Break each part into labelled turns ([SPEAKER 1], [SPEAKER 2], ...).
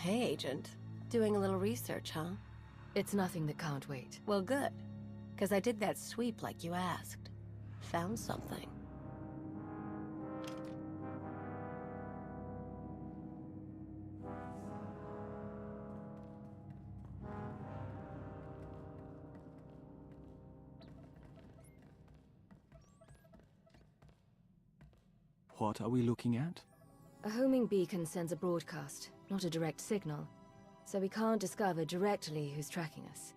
[SPEAKER 1] Hey, Agent. Doing a little research, huh?
[SPEAKER 2] It's nothing that can't wait.
[SPEAKER 1] Well, good. Because I did that sweep like you asked. Found something.
[SPEAKER 3] What are we looking at?
[SPEAKER 2] A homing beacon sends a broadcast, not a direct signal, so we can't discover directly who's tracking us.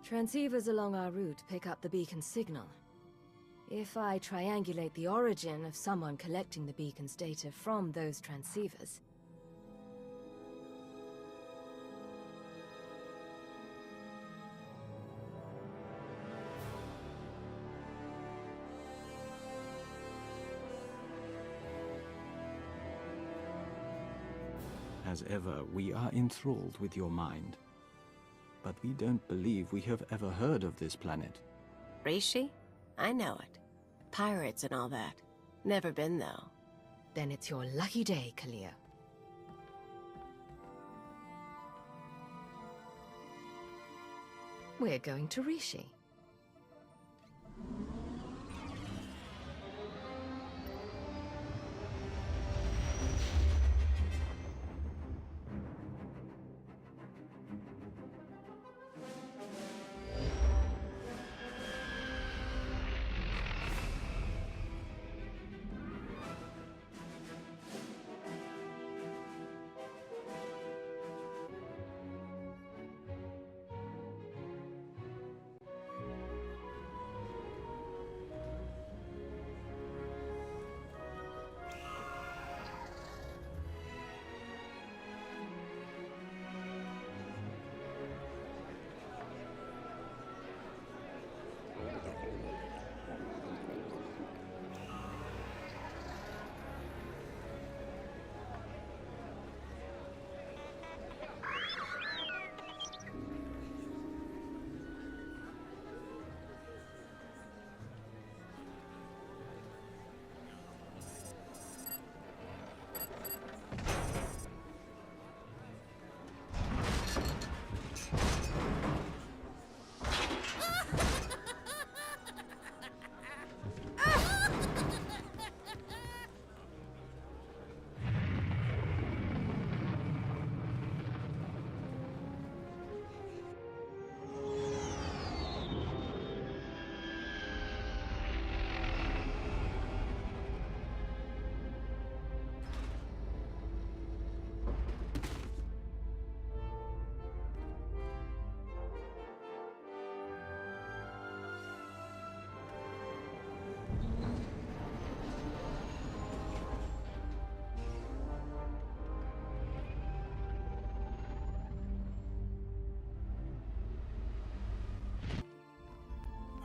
[SPEAKER 2] Transceivers along our route pick up the beacon's signal. If I triangulate the origin of someone collecting the beacon's data from those transceivers...
[SPEAKER 3] As ever, we are enthralled with your mind. But we don't believe we have ever heard of this planet.
[SPEAKER 1] Rishi? I know it. Pirates and all that. Never been, though.
[SPEAKER 2] Then it's your lucky day, Kalia. We're going to Rishi.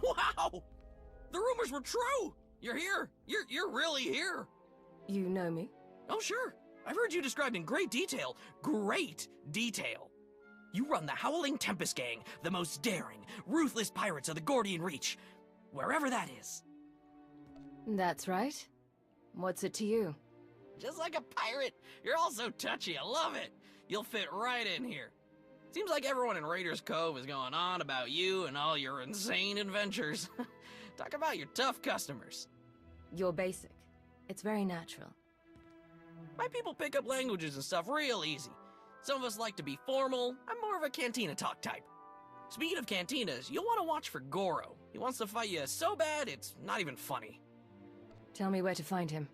[SPEAKER 4] Wow! The rumors were true! You're here! You're really here!
[SPEAKER 2] You know me?
[SPEAKER 4] Oh, sure. I've heard you described in great detail. Great detail. You run the Howling Tempest Gang, the most daring, ruthless pirates of the Gordian Reach. Wherever that is.
[SPEAKER 2] That's right. What's it to you?
[SPEAKER 4] Just like a pirate. You're all so touchy. I love it. You'll fit right in here. Seems like everyone in Raiders Cove is going on about you and all your insane adventures. Talk about your tough customers.
[SPEAKER 2] You're basic. It's very natural.
[SPEAKER 4] My people pick up languages and stuff real easy. Some of us like to be formal. I'm more of a cantina talk type. Speaking of cantinas, you'll want to watch for Goro. He wants to fight you so bad, it's not even funny.
[SPEAKER 2] Tell me where to find him.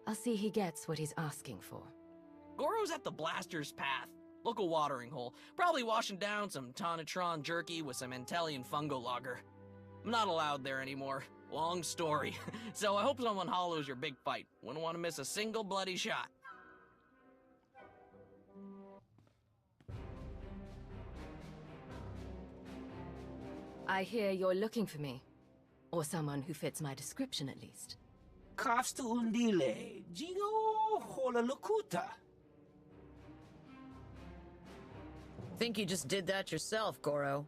[SPEAKER 2] I'll see he gets what he's asking for.
[SPEAKER 4] Goro's at the Blaster's Path, local watering hole. Probably washing down some Tonatron jerky with some Antellian fungo lager. I'm not allowed there anymore. Long story. So I hope someone hollows your big fight. Wouldn't want to miss a single bloody shot.
[SPEAKER 2] I hear you're looking for me. Or someone who fits my description, at least.
[SPEAKER 5] Kafsta undile, jigo hola lokuta.
[SPEAKER 6] Think you just did that yourself, Goro.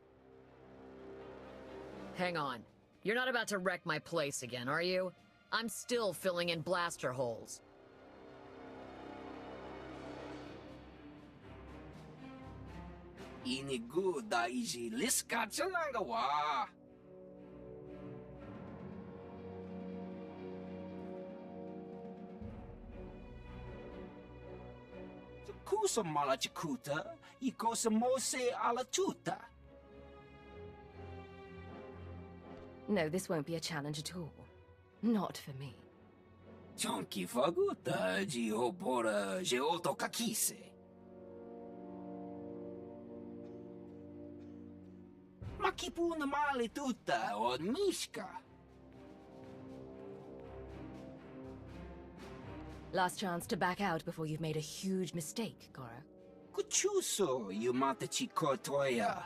[SPEAKER 6] Hang on. You're not about to wreck my place again, are you? I'm still filling in blaster holes.
[SPEAKER 5] Inigu daiji liskatsalanga wa. Kusa malachikuta, ikosa mose ala tuta.
[SPEAKER 2] No, this won't be a challenge at all. Not for me.
[SPEAKER 5] Chonki faguta, jiopora, jeoto kakise. Makipuna male tuta, od mishka.
[SPEAKER 2] Last chance to back out before you've made a huge mistake, Goro.
[SPEAKER 5] Kuchuso, yumata chikotoya.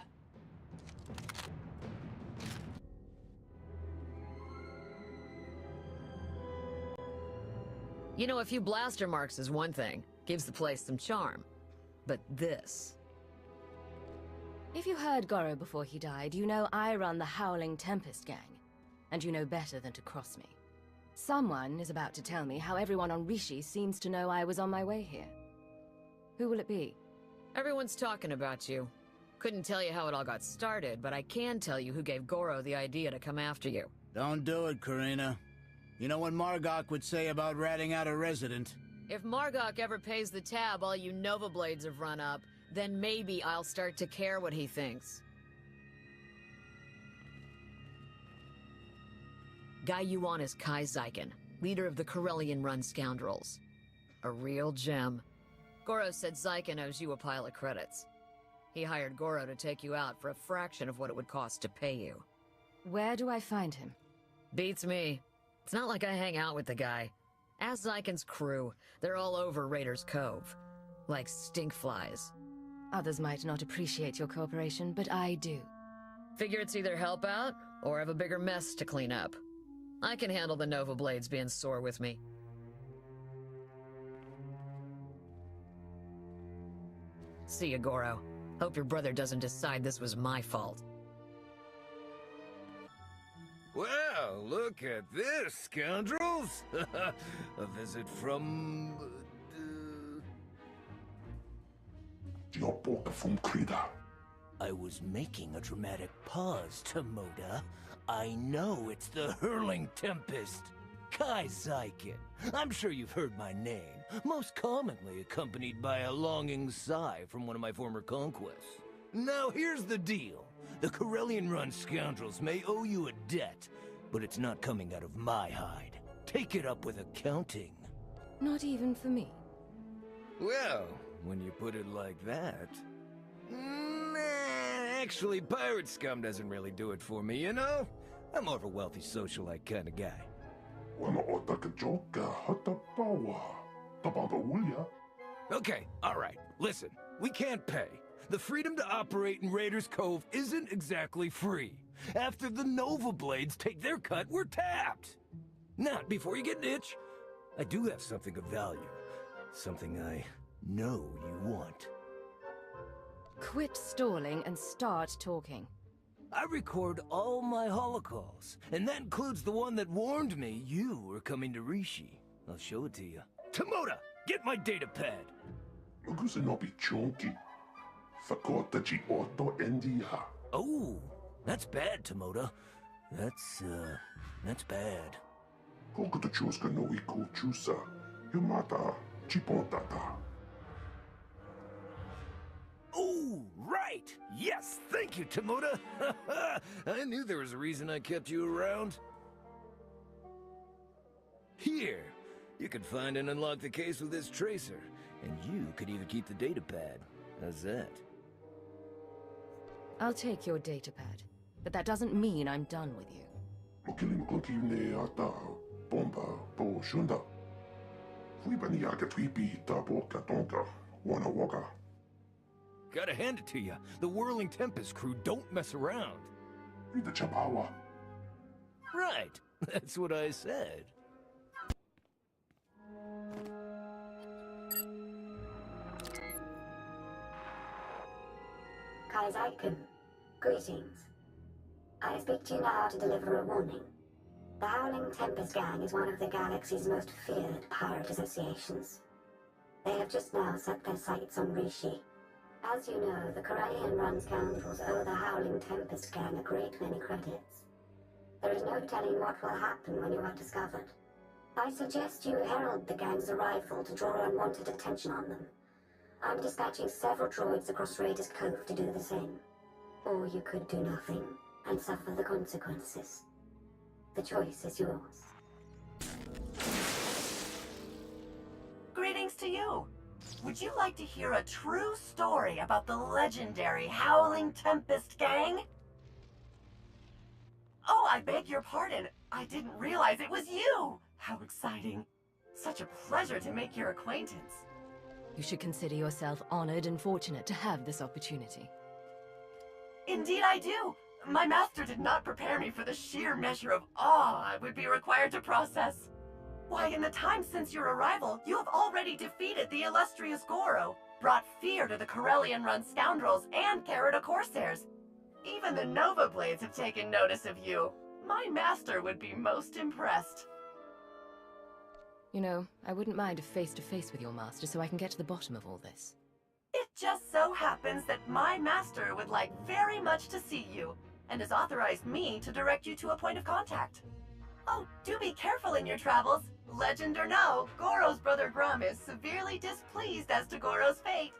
[SPEAKER 6] You know, a few blaster marks is one thing. Gives the place some charm. But this...
[SPEAKER 2] If you heard Goro before he died, you know I run the Howling Tempest gang. And you know better than to cross me. Someone is about to tell me how everyone on Rishi seems to know I was on my way here. Who will it be?
[SPEAKER 6] Everyone's talking about you. Couldn't tell you how it all got started, but I can tell you who gave Goro the idea to come after you.
[SPEAKER 7] Don't do it, Karina. You know what Margok would say about ratting out a resident.
[SPEAKER 6] If Margok ever pays the tab all you Nova Blades have run up, then maybe I'll start to care what he thinks. Guy you want is Kai Zykan, leader of the Corellian-run scoundrels. A real gem. Goro said Zykan owes you a pile of credits. He hired Goro to take you out for a fraction of what it would cost to pay you.
[SPEAKER 2] Where do I find him?
[SPEAKER 6] Beats me. It's not like I hang out with the guy. Ask Zykan's crew. They're all over Raiders Cove. Like stinkflies.
[SPEAKER 2] Others might not appreciate your cooperation, but I do.
[SPEAKER 6] Figure it's either help out, or have a bigger mess to clean up. I can handle the Nova Blades being sore with me. See ya, Goro. Hope your brother doesn't decide this was my fault.
[SPEAKER 8] Well, look at this, scoundrels! A visit from... I was making a dramatic pause, Tomoda. I know it's the Hurling Tempest. Kai Zykan. I'm sure you've heard my name, most commonly accompanied by a longing sigh from one of my former conquests. Now here's the deal. The Corellian-run scoundrels may owe you a debt, but it's not coming out of my hide. Take it up with accounting.
[SPEAKER 2] Not even for me.
[SPEAKER 8] Well, when you put it like that... Nah, actually, pirate scum doesn't really do it for me, you know? I'm more of a wealthy socialite kind of guy. Okay, alright, listen. We can't pay. The freedom to operate in Raiders Cove isn't exactly free. After the Nova Blades take their cut, we're tapped. Now, before you get an itch, I do have something of value. Something I know you want.
[SPEAKER 2] Quit stalling and start talking.
[SPEAKER 8] I record all my holocalls, and that includes the one that warned me you were coming to Rishi. I'll show it to you. Tomoda, get my data pad! Oh, that's bad, Tomoda. That's bad. Oh, right! Yes, thank you, Tomoda! I knew there was a reason I kept you around. Here, you can find and unlock the case with this tracer, and you could even keep the datapad. How's that?
[SPEAKER 2] I'll take your datapad, but that doesn't mean I'm done with you.
[SPEAKER 8] Gotta hand it to you. The Whirling Tempest crew don't mess around. Right. That's what I said.
[SPEAKER 9] Kai Zykan, greetings. I speak to you now to deliver a warning. The Howling Tempest Gang is one of the galaxy's most feared pirate associations. They have just now set their sights on Rishi. As you know, the Corellian Run scoundrels owe the Howling Tempest gang a great many credits. There is no telling what will happen when you are discovered. I suggest you herald the gang's arrival to draw unwanted attention on them. I'm dispatching several droids across Raiders Cove to do the same. Or you could do nothing and suffer the consequences. The choice is yours.
[SPEAKER 10] Greetings to you. Would you like to hear a true story about the legendary Howling Tempest gang? Oh, I beg your pardon. I didn't realize it was you. How exciting. Such a pleasure to make your acquaintance.
[SPEAKER 2] You should consider yourself honored and fortunate to have this opportunity.
[SPEAKER 10] Indeed I do. My master did not prepare me for the sheer measure of awe I would be required to process. Why, in the time since your arrival, you have already defeated the illustrious Goro, brought fear to the Corellian Run scoundrels, and carried a Corsairs. Even the Nova Blades have taken notice of you. My master would be most impressed.
[SPEAKER 2] You know, I wouldn't mind a face-to-face with your master so I can get to the bottom of all this.
[SPEAKER 10] It just so happens that my master would like very much to see you, and has authorized me to direct you to a point of contact. Oh, do be careful in your travels. Legend or no, Goro's brother Grum is severely displeased as to Goro's fate.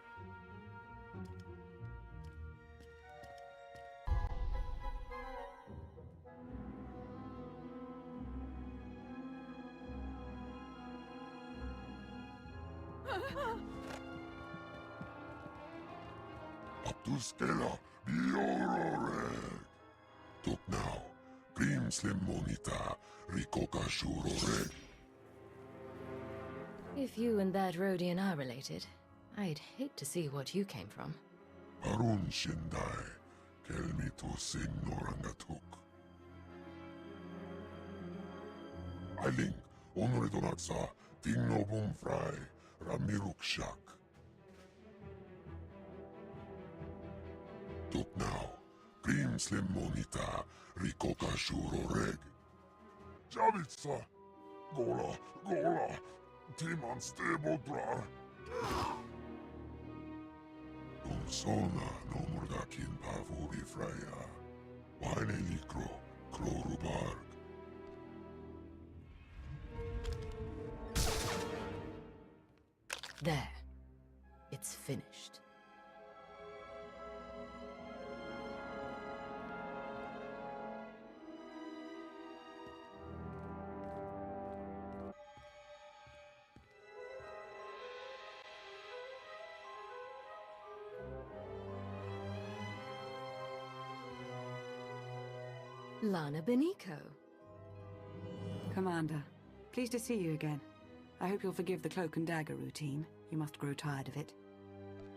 [SPEAKER 11] Abtuskela biorore. Tuk now, Grim Slim Monita, Rikoka Shurore.
[SPEAKER 2] If you and that Rhodian are related, I'd hate to see what you came from.
[SPEAKER 11] Arun Shindai, Kelmi to Sing Norangatuk. Ailing, Onore Donatsa, Tingno Bumfrai, Ramiruk Shak. Tuk now, Grim Slim Monita, Rikoka Shuroreg. Javitsa, Gola, Timan Stebodrar. Umsona no Murdakin Pavuri Freya. Wane Likro, Krorubarg.
[SPEAKER 2] There. It's finished. Lana Beniko.
[SPEAKER 12] Commander, pleased to see you again. I hope you'll forgive the cloak and dagger routine. You must grow tired of it.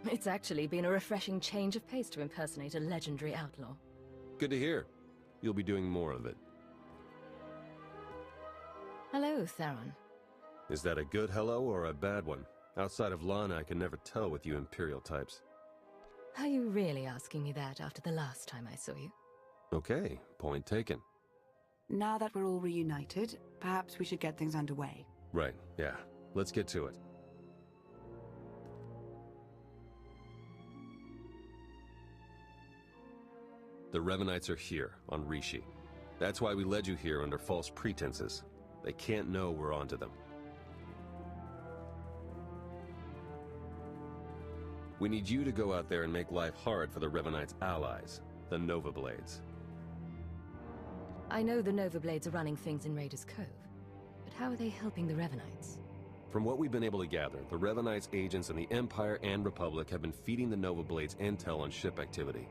[SPEAKER 2] It's actually been a refreshing change of pace to impersonate a legendary outlaw.
[SPEAKER 13] Good to hear. You'll be doing more of it.
[SPEAKER 2] Hello, Theron.
[SPEAKER 13] Is that a good hello or a bad one? Outside of Lana, I can never tell with you Imperial types.
[SPEAKER 2] Are you really asking me that after the last time I saw you?
[SPEAKER 13] Okay, point taken.
[SPEAKER 12] Now that we're all reunited, perhaps we should get things underway.
[SPEAKER 13] Right, yeah. Let's get to it. The Revanites are here, on Rishi. That's why we led you here under false pretenses. They can't know we're onto them. We need you to go out there and make life hard for the Revanites' allies, the Nova Blades.
[SPEAKER 2] I know the Nova Blades are running things in Raiders Cove, but how are they helping the Revanites?
[SPEAKER 13] From what we've been able to gather, the Revanites' agents in the Empire and Republic have been feeding the Nova Blades intel on ship activity.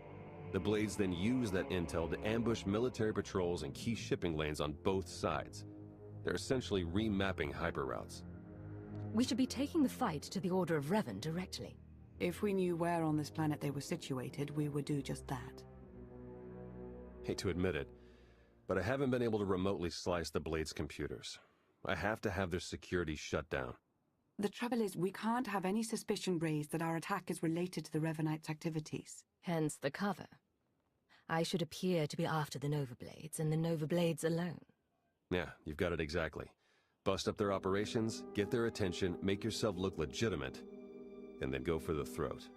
[SPEAKER 13] The Blades then use that intel to ambush military patrols and key shipping lanes on both sides. They're essentially remapping hyperroutes.
[SPEAKER 2] We should be taking the fight to the Order of Revan directly.
[SPEAKER 12] If we knew where on this planet they were situated, we would do just that.
[SPEAKER 13] Hate to admit it, but I haven't been able to remotely slice the Blades' computers. I have to have their security shut down.
[SPEAKER 12] The trouble is, we can't have any suspicion raised that our attack is related to the Revanites' activities.
[SPEAKER 2] Hence the cover. I should appear to be after the Nova Blades, and the Nova Blades alone.
[SPEAKER 13] Yeah, you've got it exactly. Bust up their operations, get their attention, make yourself look legitimate, and then go for the throat.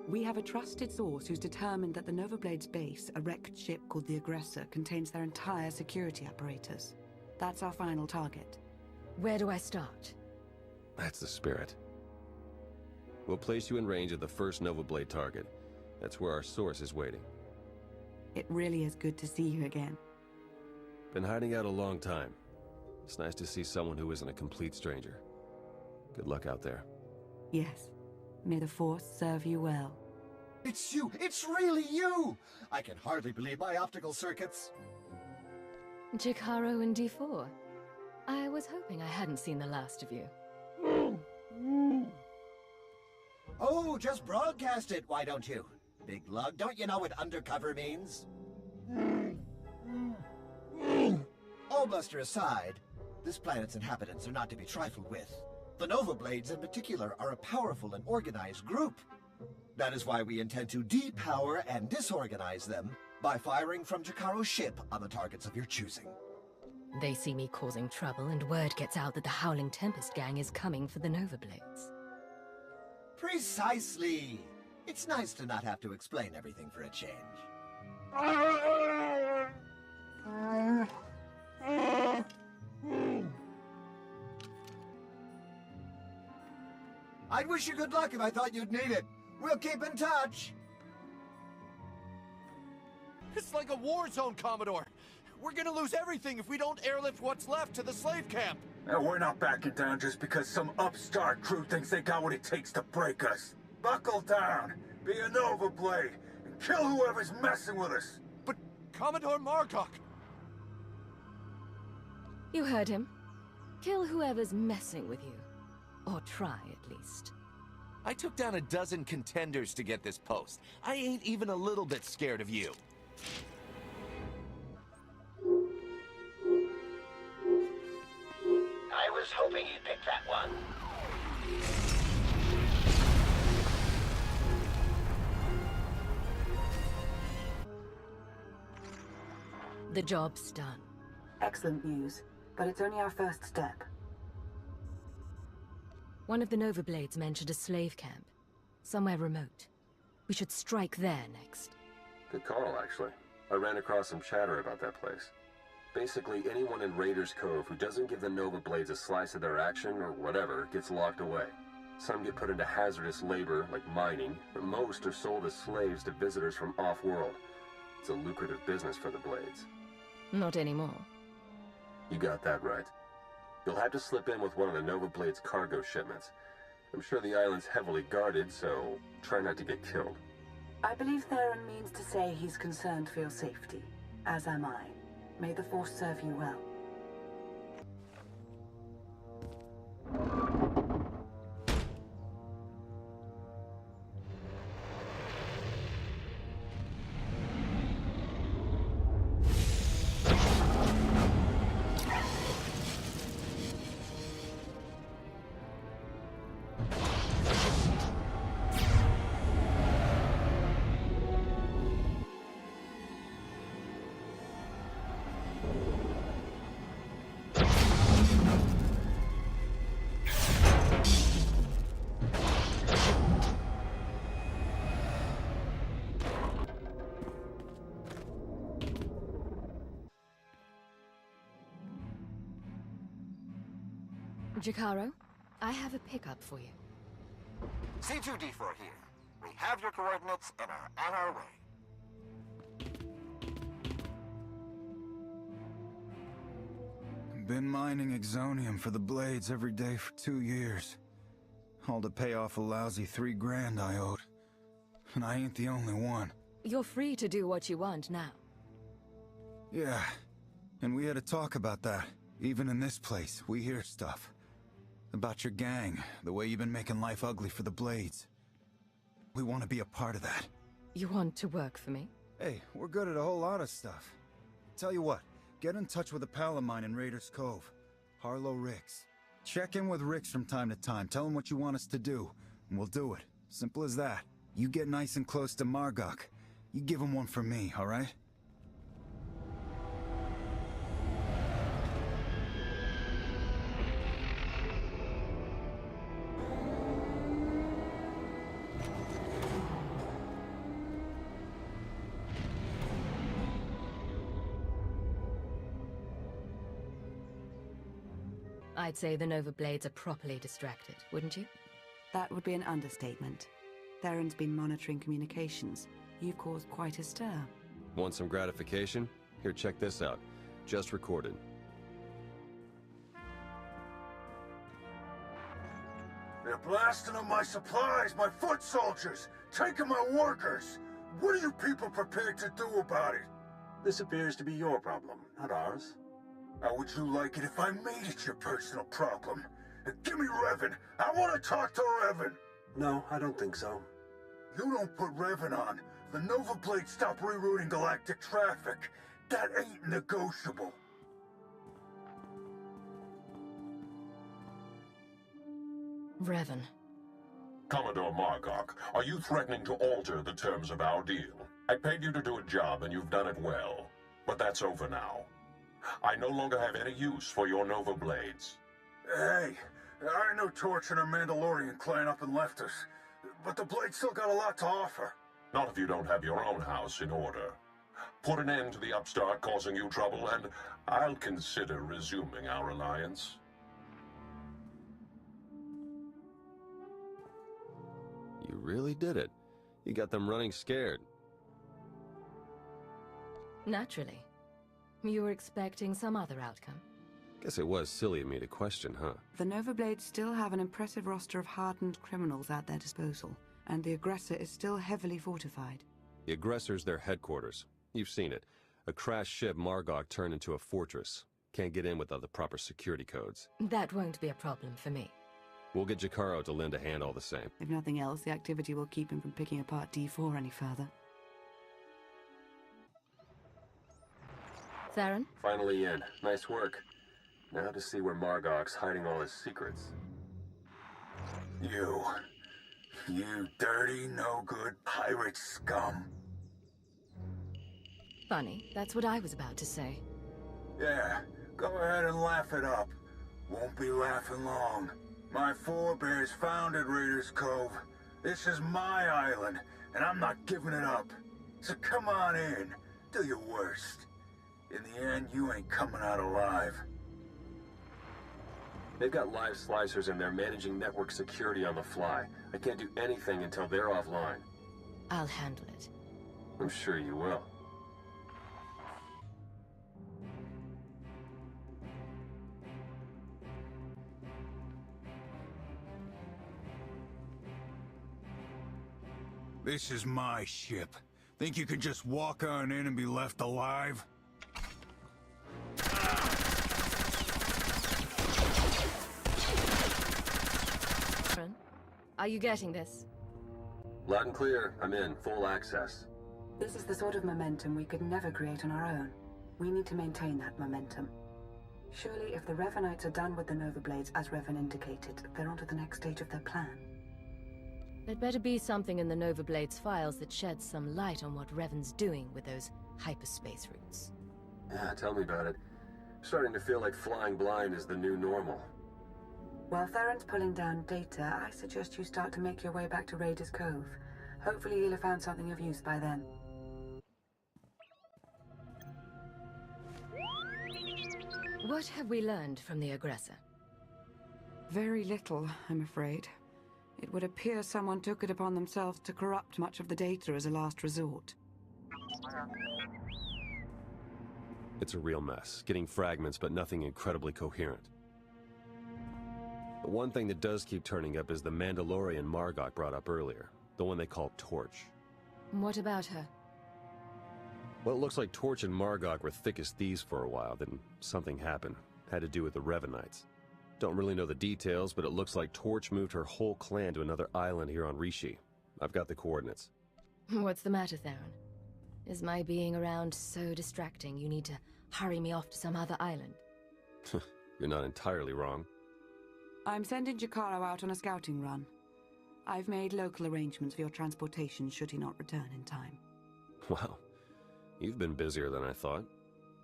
[SPEAKER 12] We have a trusted source who's determined that the Nova Blade's base, a wrecked ship called the Aggressor, contains their entire security apparatus. That's our final target.
[SPEAKER 2] Where do I start?
[SPEAKER 13] That's the spirit. We'll place you in range of the first Nova Blade target. That's where our source is waiting.
[SPEAKER 12] It really is good to see you again.
[SPEAKER 13] Been hiding out a long time. It's nice to see someone who isn't a complete stranger. Good luck out there.
[SPEAKER 12] Yes. May the Force serve you well.
[SPEAKER 14] It's you! It's really you! I can hardly believe my optical circuits.
[SPEAKER 2] Jakaro and D4. I was hoping I hadn't seen the last of you.
[SPEAKER 14] Oh, just broadcast it, why don't you? Big lug, don't you know what undercover means? All bluster aside, this planet's inhabitants are not to be trifled with. The Nova Blades in particular are a powerful and organized group. That is why we intend to depower and disorganize them by firing from Jakaro's ship on the targets of your choosing.
[SPEAKER 2] They see me causing trouble, and word gets out that the Howling Tempest gang is coming for the Nova Blades.
[SPEAKER 14] Precisely! It's nice to not have to explain everything for a change. I'd wish you good luck if I thought you'd need it. We'll keep in touch.
[SPEAKER 15] It's like a war zone, Commodore. We're gonna lose everything if we don't airlift what's left to the slave camp.
[SPEAKER 16] We're not backing down just because some upstart crew thinks they got what it takes to break us. Buckle down, be a Nova Blade, and kill whoever's messing with us.
[SPEAKER 15] But Commodore Margok...
[SPEAKER 2] You heard him. Kill whoever's messing with you. Or try, at least.
[SPEAKER 15] I took down a dozen contenders to get this post. I ain't even a little bit scared of you.
[SPEAKER 5] I was hoping you'd pick that one.
[SPEAKER 2] The job's done.
[SPEAKER 12] Excellent news, but it's only our first step.
[SPEAKER 2] One of the Nova Blades mentioned a slave camp. Somewhere remote. We should strike there next.
[SPEAKER 13] Good call, actually. I ran across some chatter about that place. Basically, anyone in Raiders Cove who doesn't give the Nova Blades a slice of their action or whatever gets locked away. Some get put into hazardous labor, like mining, but most are sold as slaves to visitors from off-world. It's a lucrative business for the Blades.
[SPEAKER 2] Not anymore.
[SPEAKER 13] You got that right. You'll have to slip in with one of the Nova Blade's cargo shipments. I'm sure the island's heavily guarded, so try not to get killed.
[SPEAKER 12] I believe Theron means to say he's concerned for your safety, as am I. May the Force serve you well.
[SPEAKER 2] Jakaro, I have a pickup for you.
[SPEAKER 17] C2D4 here. We have your coordinates and are on our way.
[SPEAKER 3] Been mining exonium for the Blades every day for 2 years. All to pay off a lousy $3 grand I owed. And I ain't the only one.
[SPEAKER 2] You're free to do what you want now.
[SPEAKER 3] Yeah, and we had a talk about that. Even in this place, we hear stuff. About your gang, the way you've been making life ugly for the Blades. We want to be a part of that.
[SPEAKER 2] You want to work for me?
[SPEAKER 3] Hey, we're good at a whole lot of stuff. Tell you what, get in touch with a pal of mine in Raiders Cove, Harlow Ricks. Check in with Ricks from time to time, tell him what you want us to do, and we'll do it. Simple as that. You get nice and close to Margok. You give him one for me, alright?
[SPEAKER 2] I'd say the Nova Blades are properly distracted, wouldn't you?
[SPEAKER 12] That would be an understatement. Theron's been monitoring communications. You've caused quite a stir.
[SPEAKER 13] Want some gratification? Here, check this out. Just recorded.
[SPEAKER 16] They're blasting up my supplies, my foot soldiers, taking my workers. What are you people prepared to do about it?
[SPEAKER 18] This appears to be your problem, not ours.
[SPEAKER 16] How would you like it if I made it your personal problem? Give me Revan. I want to talk to Revan.
[SPEAKER 18] No, I don't think so.
[SPEAKER 16] You don't put Revan on. The Nova Blades stop rerouting galactic traffic. That ain't negotiable.
[SPEAKER 2] Revan.
[SPEAKER 19] Commodore Margok, are you threatening to alter the terms of our deal? I paid you to do a job and you've done it well. But that's over now. I no longer have any use for your Nova Blades.
[SPEAKER 16] Hey, I know Torch and her Mandalorian clan up and left us. But the Blades still got a lot to offer.
[SPEAKER 19] Not if you don't have your own house in order. Put an end to the upstart causing you trouble and I'll consider resuming our alliance.
[SPEAKER 13] You really did it. You got them running scared.
[SPEAKER 2] Naturally. You were expecting some other outcome.
[SPEAKER 13] Guess it was silly of me to question, huh?
[SPEAKER 12] The Nova Blades still have an impressive roster of hardened criminals at their disposal, and the aggressor is still heavily fortified.
[SPEAKER 13] The aggressor's their headquarters. You've seen it. A crashed ship Margok turned into a fortress. Can't get in without the proper security codes.
[SPEAKER 2] That won't be a problem for me.
[SPEAKER 13] We'll get Jakaro to lend a hand all the same.
[SPEAKER 12] If nothing else, the activity will keep him from picking apart D4 any further.
[SPEAKER 2] Theron?
[SPEAKER 13] Finally in. Nice work. Now to see where Margok's hiding all his secrets.
[SPEAKER 16] You dirty, no-good pirate scum.
[SPEAKER 2] Funny, that's what I was about to say.
[SPEAKER 16] Yeah, go ahead and laugh it up. Won't be laughing long. My forebears founded Raiders Cove. This is my island, and I'm not giving it up. So come on in, do your worst. In the end, you ain't coming out alive.
[SPEAKER 13] They've got live slicers and they're managing network security on the fly. I can't do anything until they're offline.
[SPEAKER 2] I'll handle it.
[SPEAKER 13] I'm sure you will.
[SPEAKER 3] This is my ship. Think you could just walk on in and be left alive?
[SPEAKER 2] Are you getting this?
[SPEAKER 13] Loud and clear. I'm in. Full access.
[SPEAKER 12] This is the sort of momentum we could never create on our own. We need to maintain that momentum. Surely if the Revanites are done with the Nova Blades, as Revan indicated, they're on to the next stage of their plan.
[SPEAKER 2] There'd better be something in the Nova Blades files that sheds some light on what Revan's doing with those hyperspace routes.
[SPEAKER 13] Yeah, tell me about it. Starting to feel like flying blind is the new normal.
[SPEAKER 12] While Theron's pulling down data, I suggest you start to make your way back to Raiders Cove. Hopefully you'll have found something of use by then.
[SPEAKER 2] What have we learned from the aggressor?
[SPEAKER 12] Very little, I'm afraid. It would appear someone took it upon themselves to corrupt much of the data as a last resort.
[SPEAKER 13] It's a real mess, getting fragments but nothing incredibly coherent. The one thing that does keep turning up is the Mandalorian Margok brought up earlier, the one they call Torch.
[SPEAKER 2] What about her?
[SPEAKER 13] Well, it looks like Torch and Margok were thick as thieves for a while, then something happened. Had to do with the Revanites. Don't really know the details, but it looks like Torch moved her whole clan to another island here on Rishi. I've got the coordinates.
[SPEAKER 2] What's the matter, Theron? Is my being around so distracting you need to hurry me off to some other island?
[SPEAKER 13] You're not entirely wrong.
[SPEAKER 12] I'm sending Jakaro out on a scouting run. I've made local arrangements for your transportation should he not return in time.
[SPEAKER 13] Wow. You've been busier than I thought.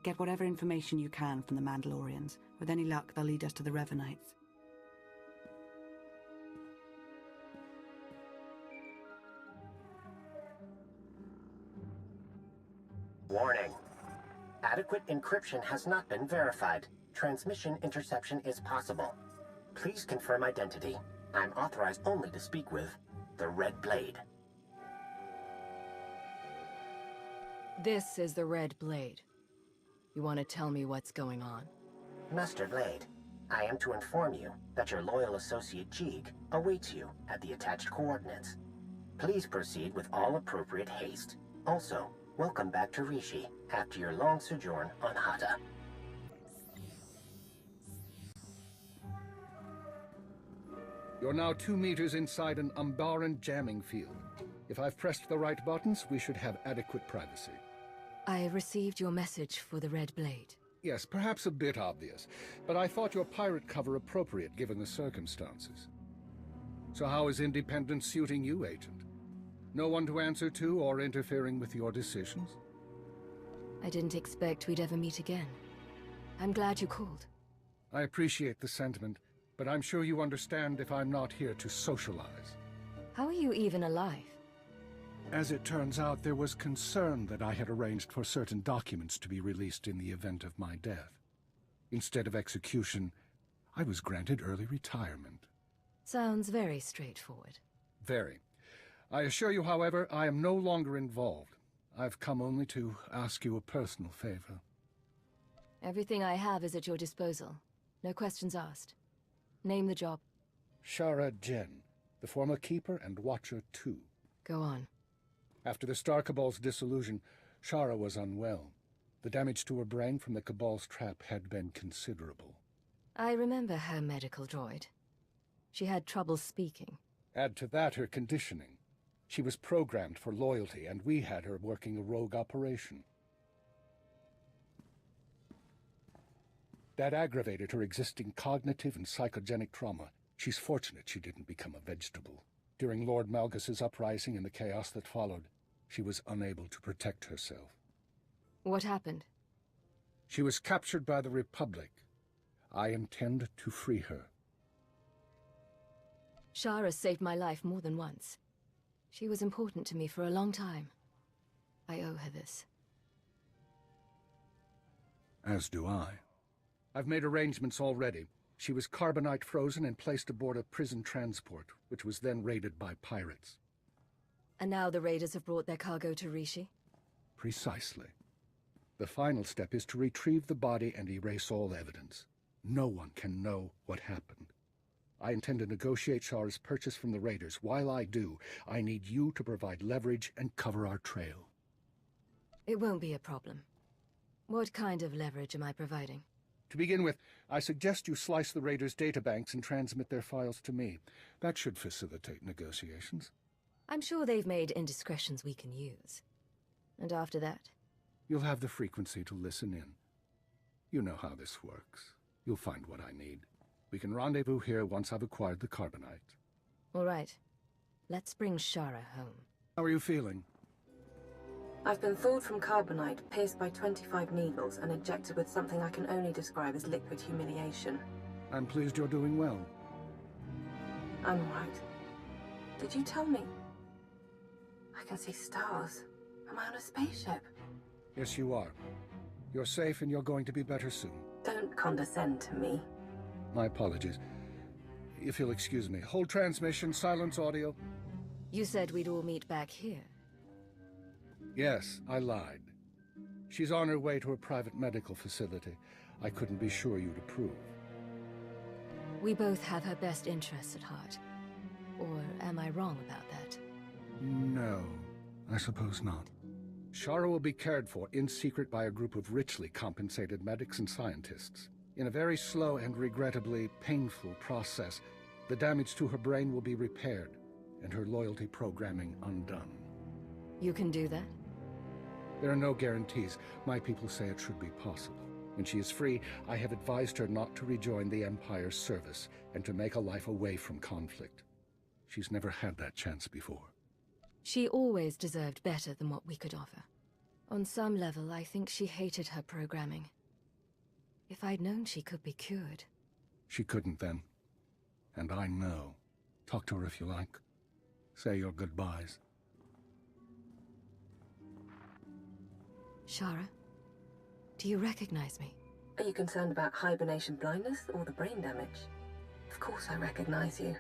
[SPEAKER 12] Get whatever information you can from the Mandalorians. With any luck, they'll lead us to the Revanites.
[SPEAKER 17] Warning. Adequate encryption has not been verified.
[SPEAKER 5] transmission interception is possible. Please confirm identity. I'm authorized only to speak with the Red Blade.
[SPEAKER 2] This is the Red Blade. You want to tell me what's going on?
[SPEAKER 5] Master Blade, I am to inform you that your loyal associate Jeeg awaits you at the attached coordinates. Please proceed with all appropriate haste. Also, welcome back to Rishi after your long sojourn on Hata.
[SPEAKER 20] You're now 2 meters inside an Umbaran jamming field. If I've pressed the right buttons, we should have adequate privacy.
[SPEAKER 2] I received your message for the Red Blade.
[SPEAKER 20] Yes, perhaps a bit obvious, but I thought your pirate cover appropriate given the circumstances. So how is independence suiting you, Agent? No one to answer to or interfering with your decisions?
[SPEAKER 2] I didn't expect we'd ever meet again. I'm glad you called.
[SPEAKER 20] I appreciate the sentiment, but I'm sure you understand if I'm not here to socialize.
[SPEAKER 2] How are you even alive?
[SPEAKER 20] As it turns out, there was concern that I had arranged for certain documents to be released in the event of my death. Instead of execution, I was granted early retirement.
[SPEAKER 2] Sounds very straightforward.
[SPEAKER 20] Very. I assure you, however, I am no longer involved. I've come only to ask you a personal favor.
[SPEAKER 2] Everything I have is at your disposal. No questions asked. Name the job.
[SPEAKER 20] Shara Jen, the former Keeper and Watcher 2.
[SPEAKER 2] Go on.
[SPEAKER 20] After the Star Cabal's dissolution, Shara was unwell. The damage to her brain from the Cabal's trap had been considerable.
[SPEAKER 2] I remember her medical droid. She had trouble speaking.
[SPEAKER 20] Add to that her conditioning. She was programmed for loyalty, and we had her working a rogue operation. That aggravated her existing cognitive and psychogenic trauma. She's fortunate she didn't become a vegetable. During Lord Malgus's uprising and the chaos that followed, she was unable to protect herself.
[SPEAKER 2] What happened?
[SPEAKER 20] She was captured by the Republic. I intend to free her.
[SPEAKER 2] Shara saved my life more than once. She was important to me for a long time. I owe her this.
[SPEAKER 20] As do I. I've made arrangements already. She was carbonite frozen and placed aboard a prison transport, which was then raided by pirates.
[SPEAKER 2] And now the raiders have brought their cargo to Rishi?
[SPEAKER 20] Precisely. The final step is to retrieve the body and erase all evidence. No one can know what happened. I intend to negotiate Shara's purchase from the raiders. While I do, I need you to provide leverage and cover our trail.
[SPEAKER 2] It won't be a problem. What kind of leverage am I providing?
[SPEAKER 20] To begin with, I suggest you slice the raiders' databanks and transmit their files to me. That should facilitate negotiations.
[SPEAKER 2] I'm sure they've made indiscretions we can use. And after that?
[SPEAKER 20] You'll have the frequency to listen in. You know how this works. You'll find what I need. We can rendezvous here once I've acquired the carbonite.
[SPEAKER 2] All right. Let's bring Shara home.
[SPEAKER 20] How are you feeling?
[SPEAKER 12] I've been thawed from carbonite, pierced by 25 needles, and injected with something I can only describe as liquid humiliation.
[SPEAKER 20] I'm pleased you're doing well.
[SPEAKER 12] I'm right. Did you tell me? I can see stars. Am I on a spaceship?
[SPEAKER 20] Yes, you are. You're safe and you're going to be better soon.
[SPEAKER 12] Don't condescend to me.
[SPEAKER 20] My apologies. If you'll excuse me. Hold transmission, silence audio.
[SPEAKER 2] You said we'd all meet back here.
[SPEAKER 20] Yes, I lied. She's on her way to a private medical facility. I couldn't be sure you'd approve.
[SPEAKER 2] We both have her best interests at heart. Or am I wrong about that?
[SPEAKER 20] No, I suppose not. Shara will be cared for in secret by a group of richly compensated medics and scientists. In a very slow and regrettably painful process, the damage to her brain will be repaired, and her loyalty programming undone.
[SPEAKER 2] You can do that?
[SPEAKER 20] There are no guarantees. My people say it should be possible. When she is free, I have advised her not to rejoin the Empire's service and to make a life away from conflict. She's never had that chance before.
[SPEAKER 2] She always deserved better than what we could offer. On some level, I think she hated her programming. If I'd known she could be cured.
[SPEAKER 20] She couldn't then. And I know. Talk to her if you like. Say your goodbyes.
[SPEAKER 2] Shara, do you recognize me?
[SPEAKER 12] Are you concerned about hibernation blindness or the brain damage? Of course I recognize you.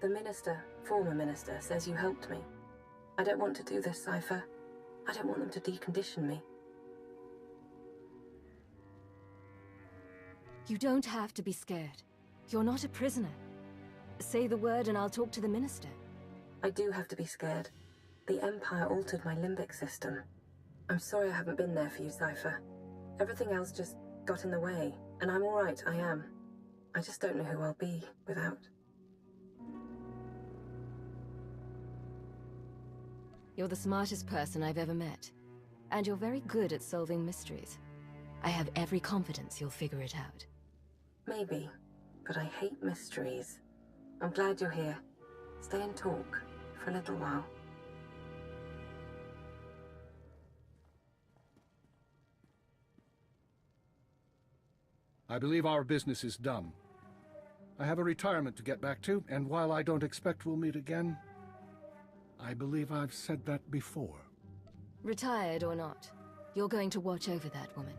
[SPEAKER 12] The minister, former minister, says you helped me. I don't want to do this, Cypher. I don't want them to decondition me.
[SPEAKER 2] You don't have to be scared. You're not a prisoner. Say the word and I'll talk to the minister.
[SPEAKER 12] I do have to be scared. The Empire altered my limbic system. I'm sorry I haven't been there for you, Cypher. Everything else just got in the way, and I'm alright, I am. I just don't know who I'll be without.
[SPEAKER 2] You're the smartest person I've ever met. And you're very good at solving mysteries. I have every confidence you'll figure it out.
[SPEAKER 12] Maybe, but I hate mysteries. I'm glad you're here. Stay and talk for a little while.
[SPEAKER 20] I believe our business is done. I have a retirement to get back to, and while I don't expect we'll meet again, I believe I've said that before.
[SPEAKER 2] Retired or not, you're going to watch over that woman.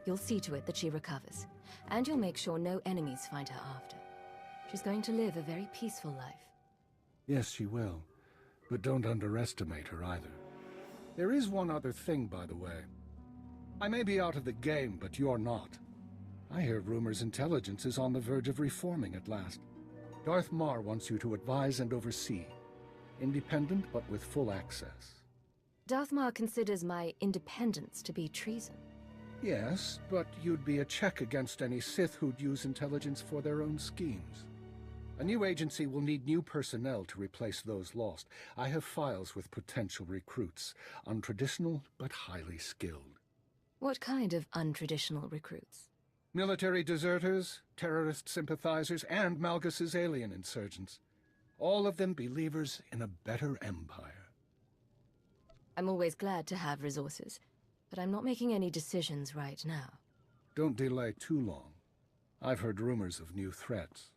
[SPEAKER 2] You'll see to it that she recovers, and you'll make sure no enemies find her after. She's going to live a very peaceful life.
[SPEAKER 20] Yes, she will. But don't underestimate her either. There is one other thing, by the way. I may be out of the game, but you're not. I hear rumors intelligence is on the verge of reforming at last. Darth Mar wants you to advise and oversee. Independent, but with full access.
[SPEAKER 2] Darth Mar considers my independence to be treason.
[SPEAKER 20] Yes, but you'd be a check against any Sith who'd use intelligence for their own schemes. A new agency will need new personnel to replace those lost. I have files with potential recruits, untraditional but highly skilled.
[SPEAKER 2] What kind of untraditional recruits?
[SPEAKER 20] Military deserters, terrorist sympathizers, and Malgus's alien insurgents. All of them believers in a better empire.
[SPEAKER 2] I'm always glad to have resources, but I'm not making any decisions right now.
[SPEAKER 20] Don't delay too long. I've heard rumors of new threats.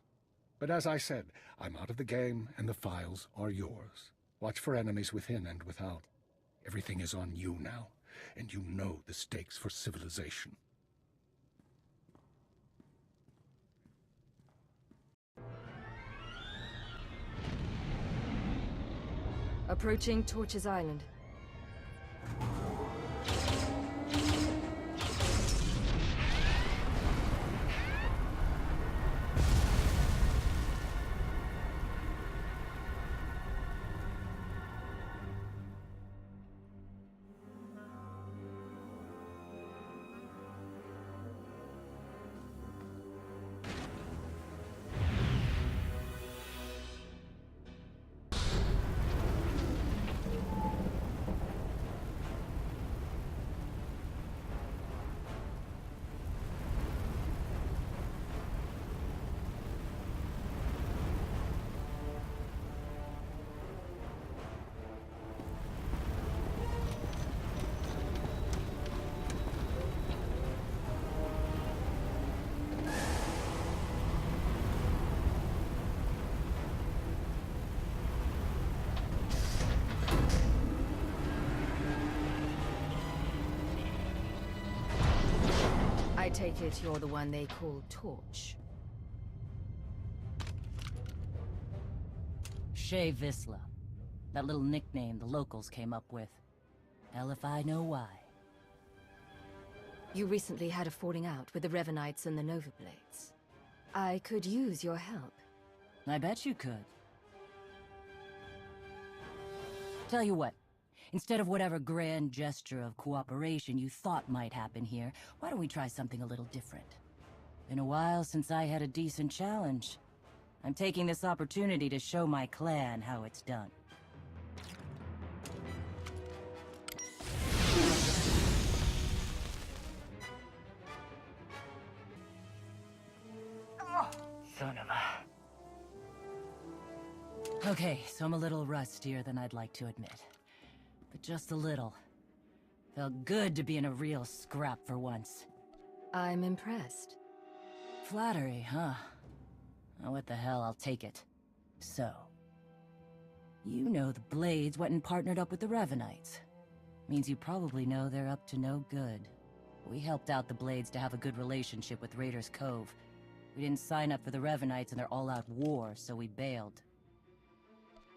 [SPEAKER 20] But as I said, I'm out of the game, and the files are yours. Watch for enemies within and without. Everything is on you now, and you know the stakes for civilization.
[SPEAKER 2] Approaching Torches Island. I take it you're the one they call Torch.
[SPEAKER 21] Shay Visla. That little nickname the locals came up with. Hell if I know why.
[SPEAKER 2] You recently had a falling out with the Revanites and the Nova Blades. I could use your help.
[SPEAKER 21] I bet you could. Tell you what. Instead of whatever grand gesture of cooperation you thought might happen here, why don't we try something a little different? Been a while since I had a decent challenge. I'm taking this opportunity to show my clan how it's done. Son of a... Okay, so I'm a little rustier than I'd like to admit. But just a little. Felt good to be in a real scrap for once.
[SPEAKER 2] I'm impressed.
[SPEAKER 21] Flattery, huh? Oh, what the hell, I'll take it. So, you know the Blades went and partnered up with the Revanites. Means you probably know they're up to no good. We helped out the Blades to have a good relationship with Raiders Cove. We didn't sign up for the Revanites and their all-out war, so we bailed.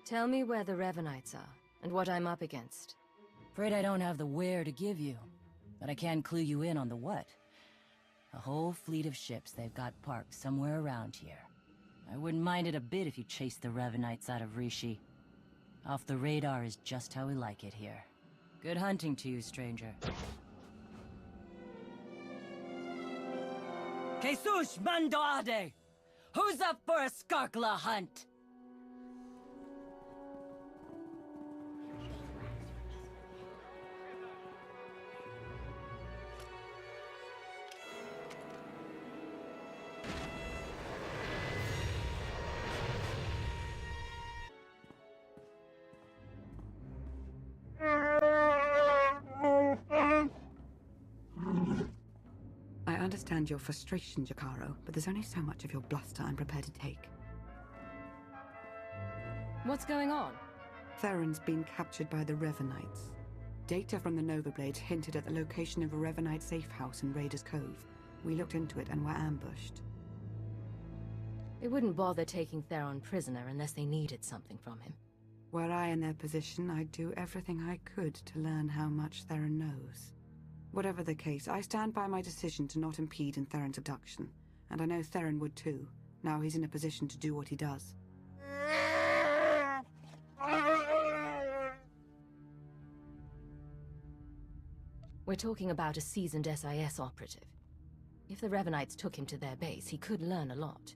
[SPEAKER 2] Tell me where the Revanites are, and what I'm up against.
[SPEAKER 21] Afraid I don't have the where to give you, but I can clue you in on the what. A whole fleet of ships they've got parked somewhere around here. I wouldn't mind it a bit if you chased the Revanites out of Rishi. Off the radar is just how we like it here. Good hunting to you, stranger. Jesus Mandoade! Who's up for a Skarkla hunt?
[SPEAKER 1] I understand your frustration, Jakaro, but there's only so much of your bluster I'm prepared to take.
[SPEAKER 2] What's going on?
[SPEAKER 1] Theron's been captured by the Revanites. Data from the Nova Blades hinted at the location of a Revanite safe house in Raiders Cove. We looked into it and were ambushed.
[SPEAKER 2] They wouldn't bother taking Theron prisoner unless they needed something from him.
[SPEAKER 1] Were I in their position, I'd do everything I could to learn how much Theron knows. Whatever the case, I stand by my decision to not impede in Theron's abduction, and I know Theron would too. Now he's in a position to do what he does.
[SPEAKER 2] We're talking about a seasoned SIS operative. If the Revanites took him to their base, he could learn a lot.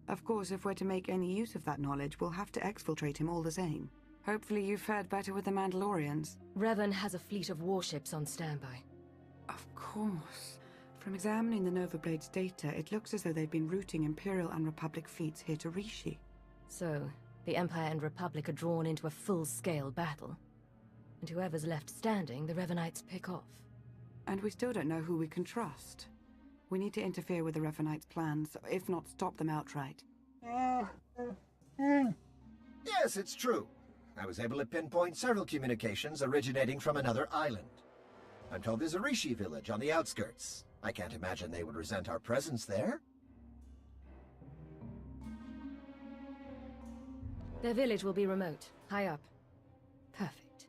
[SPEAKER 1] Of course, if we're to make any use of that knowledge, we'll have to exfiltrate him all the same. Hopefully you fared better with the Mandalorians.
[SPEAKER 2] Revan has a fleet of warships on standby.
[SPEAKER 1] Of course. From examining the Nova Blades' data, it looks as though they've been routing Imperial and Republic fleets here to Rishi.
[SPEAKER 2] So, the Empire and Republic are drawn into a full-scale battle. And whoever's left standing, the Revanites pick off.
[SPEAKER 1] And we still don't know who we can trust. We need to interfere with the Revanites' plans, if not stop them outright.
[SPEAKER 14] Yes, it's true. I was able to pinpoint several communications originating from another island. I'm told there's a Rishi village on the outskirts. I can't imagine they would resent our presence there.
[SPEAKER 2] Their village will be remote, high up. Perfect.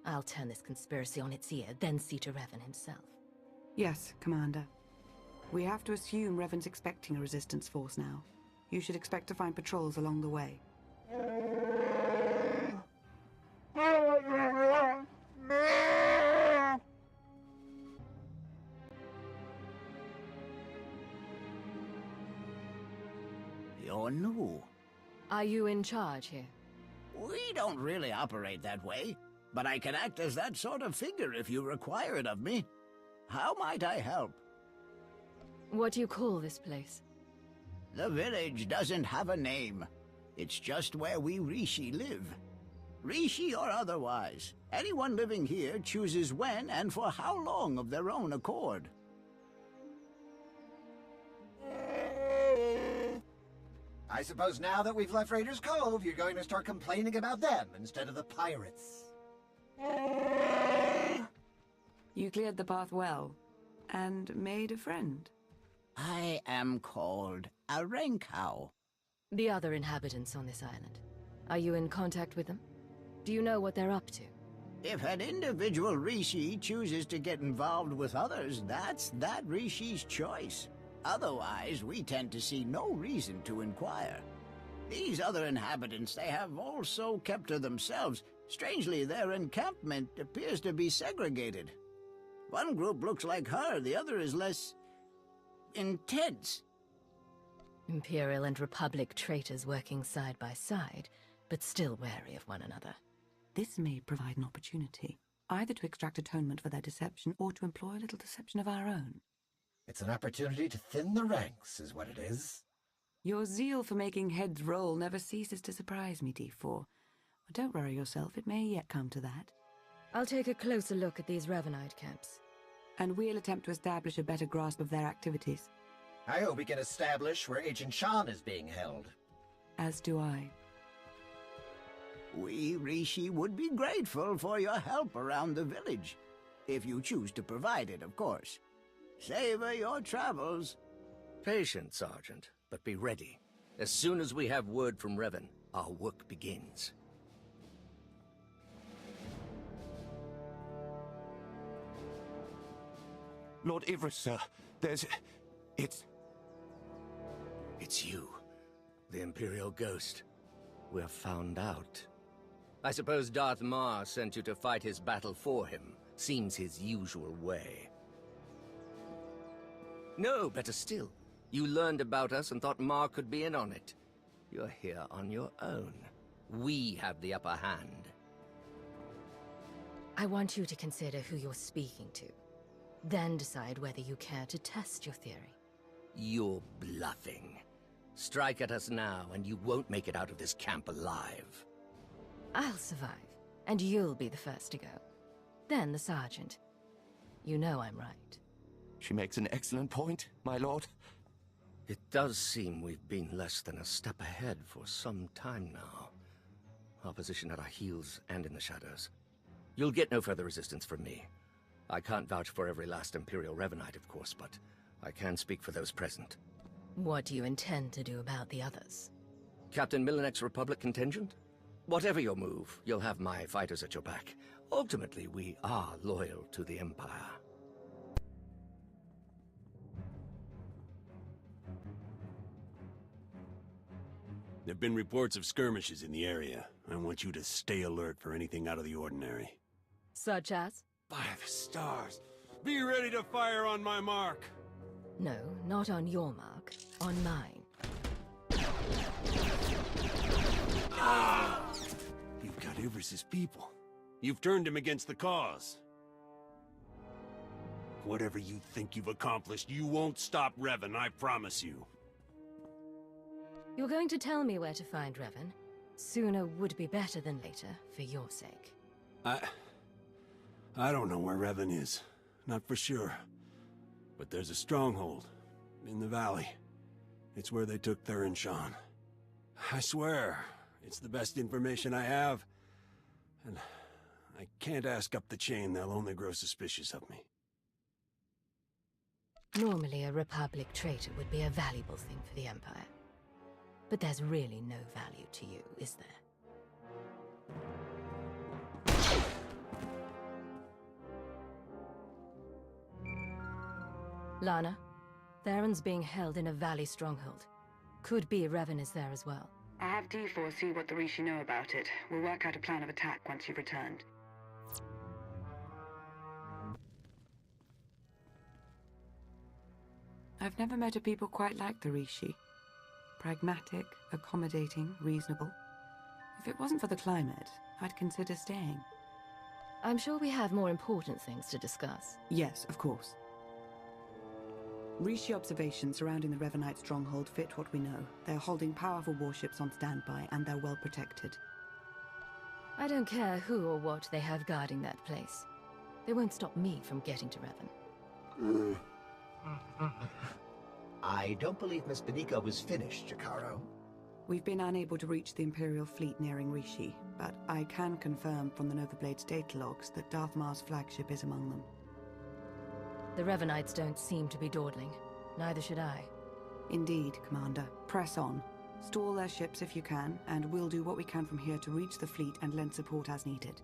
[SPEAKER 2] I'll turn this conspiracy on its ear, then see to Revan himself.
[SPEAKER 1] Yes, Commander. We have to assume Revan's expecting a resistance force now. You should expect to find patrols along the way.
[SPEAKER 7] You're new.
[SPEAKER 2] Are you in charge here?
[SPEAKER 7] We don't really operate that way, but I can act as that sort of figure if you require it of me. How might I help?
[SPEAKER 2] What do you call this place?
[SPEAKER 7] The village doesn't have a name. It's just where we Rishi live. Rishi or otherwise, anyone living here chooses when and for how long of their own accord.
[SPEAKER 14] I suppose now that we've left Raiders Cove, you're going to start complaining about them instead of the pirates.
[SPEAKER 1] You cleared the path well, and made a friend.
[SPEAKER 7] I am called a Renkau.
[SPEAKER 2] The other inhabitants on this island. Are you in contact with them? Do you know what they're up to?
[SPEAKER 7] If an individual Rishi chooses to get involved with others, that's that Rishi's choice. Otherwise, we tend to see no reason to inquire. These other inhabitants, they have also kept to themselves. Strangely, their encampment appears to be segregated. One group looks like her, the other is less intense.
[SPEAKER 2] Imperial and Republic traitors working side by side, but still wary of one another.
[SPEAKER 1] This may provide an opportunity, either to extract atonement for their deception or to employ a little deception of our own.
[SPEAKER 14] It's an opportunity to thin the ranks, is what it is.
[SPEAKER 1] Your zeal for making heads roll never ceases to surprise me, D4. But don't worry yourself, it may yet come to that.
[SPEAKER 2] I'll take a closer look at these Revanite camps.
[SPEAKER 1] And we'll attempt to establish a better grasp of their activities.
[SPEAKER 14] I hope we can establish where Agent Shan is being held.
[SPEAKER 1] As do I.
[SPEAKER 7] We, Rishi, would be grateful for your help around the village. If you choose to provide it, of course. Savor your travels.
[SPEAKER 8] Patience, Sergeant, but be ready. As soon as we have word from Revan, our work begins.
[SPEAKER 4] Lord Ivris, sir. It's
[SPEAKER 8] you, the Imperial Ghost. We're found out. I suppose Darth Mar sent you to fight his battle for him. Seems his usual way. No, better still. You learned about us and thought Mar could be in on it. You're here on your own. We have the upper hand.
[SPEAKER 2] I want you to consider who you're speaking to. Then decide whether you care to test your theory.
[SPEAKER 8] You're bluffing. Strike at us now, and you won't make it out of this camp alive.
[SPEAKER 2] I'll survive, and you'll be the first to go. Then the Sergeant. You know I'm right.
[SPEAKER 4] She makes an excellent point, my lord.
[SPEAKER 8] It does seem we've been less than a step ahead for some time now. Opposition at our heels and in the shadows. You'll get no further resistance from me. I can't vouch for every last Imperial Revanite, of course, but I can speak for those present.
[SPEAKER 2] What do you intend to do about the others?
[SPEAKER 8] Captain Millenek's Republic contingent? Whatever your move, you'll have my fighters at your back. Ultimately, we are loyal to the Empire.
[SPEAKER 22] There have been reports of skirmishes in the area. I want you to stay alert for anything out of the ordinary.
[SPEAKER 2] Such as?
[SPEAKER 22] By the stars! Be ready to fire on my mark!
[SPEAKER 2] No, not on your mark. On mine.
[SPEAKER 22] You've got Ivris's people. You've turned him against the cause. Whatever you think you've accomplished, you won't stop Revan, I promise you.
[SPEAKER 2] You're going to tell me where to find Revan? Sooner would be better than later, for your sake.
[SPEAKER 22] I don't know where Revan is. Not for sure. But there's a stronghold. In the valley. It's where they took Theron Shan. I swear, it's the best information I have. And I can't ask up the chain, they'll only grow suspicious of me.
[SPEAKER 2] Normally a Republic traitor would be a valuable thing for the Empire. But there's really no value to you, is there? Lana, Theron's being held in a valley stronghold. Could be Revan is there as well.
[SPEAKER 1] I have D4 see what the Rishi know about it. We'll work out a plan of attack once you've returned. I've never met a people quite like the Rishi. Pragmatic, accommodating, reasonable. If it wasn't for the climate, I'd consider staying.
[SPEAKER 2] I'm sure we have more important things to discuss.
[SPEAKER 1] Yes, of course. Rishi observations surrounding the Revanite stronghold fit what we know. They're holding powerful warships on standby, and they're well protected.
[SPEAKER 2] I don't care who or what they have guarding that place. They won't stop me from getting to Revan.
[SPEAKER 14] I don't believe Miss Benika was finished, Jakaro.
[SPEAKER 1] We've been unable to reach the Imperial fleet nearing Rishi, but I can confirm from the Novablade's data logs that Darth Mar's flagship is among them.
[SPEAKER 2] The Revanites don't seem to be dawdling. Neither should I.
[SPEAKER 1] Indeed, Commander. Press on. Stall their ships if you can, and we'll do what we can from here to reach the fleet and lend support as needed.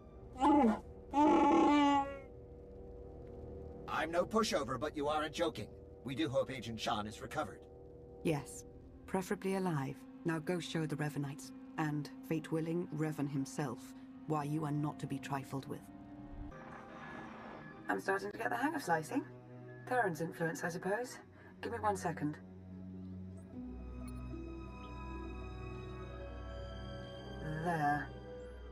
[SPEAKER 14] I'm no pushover, but you aren't joking. We do hope Agent Shan is recovered.
[SPEAKER 1] Yes. Preferably alive. Now go show the Revanites, and, fate willing, Revan himself, why you are not to be trifled with. I'm starting to get the hang of slicing. Theron's influence, I suppose. Give me 1 second. There.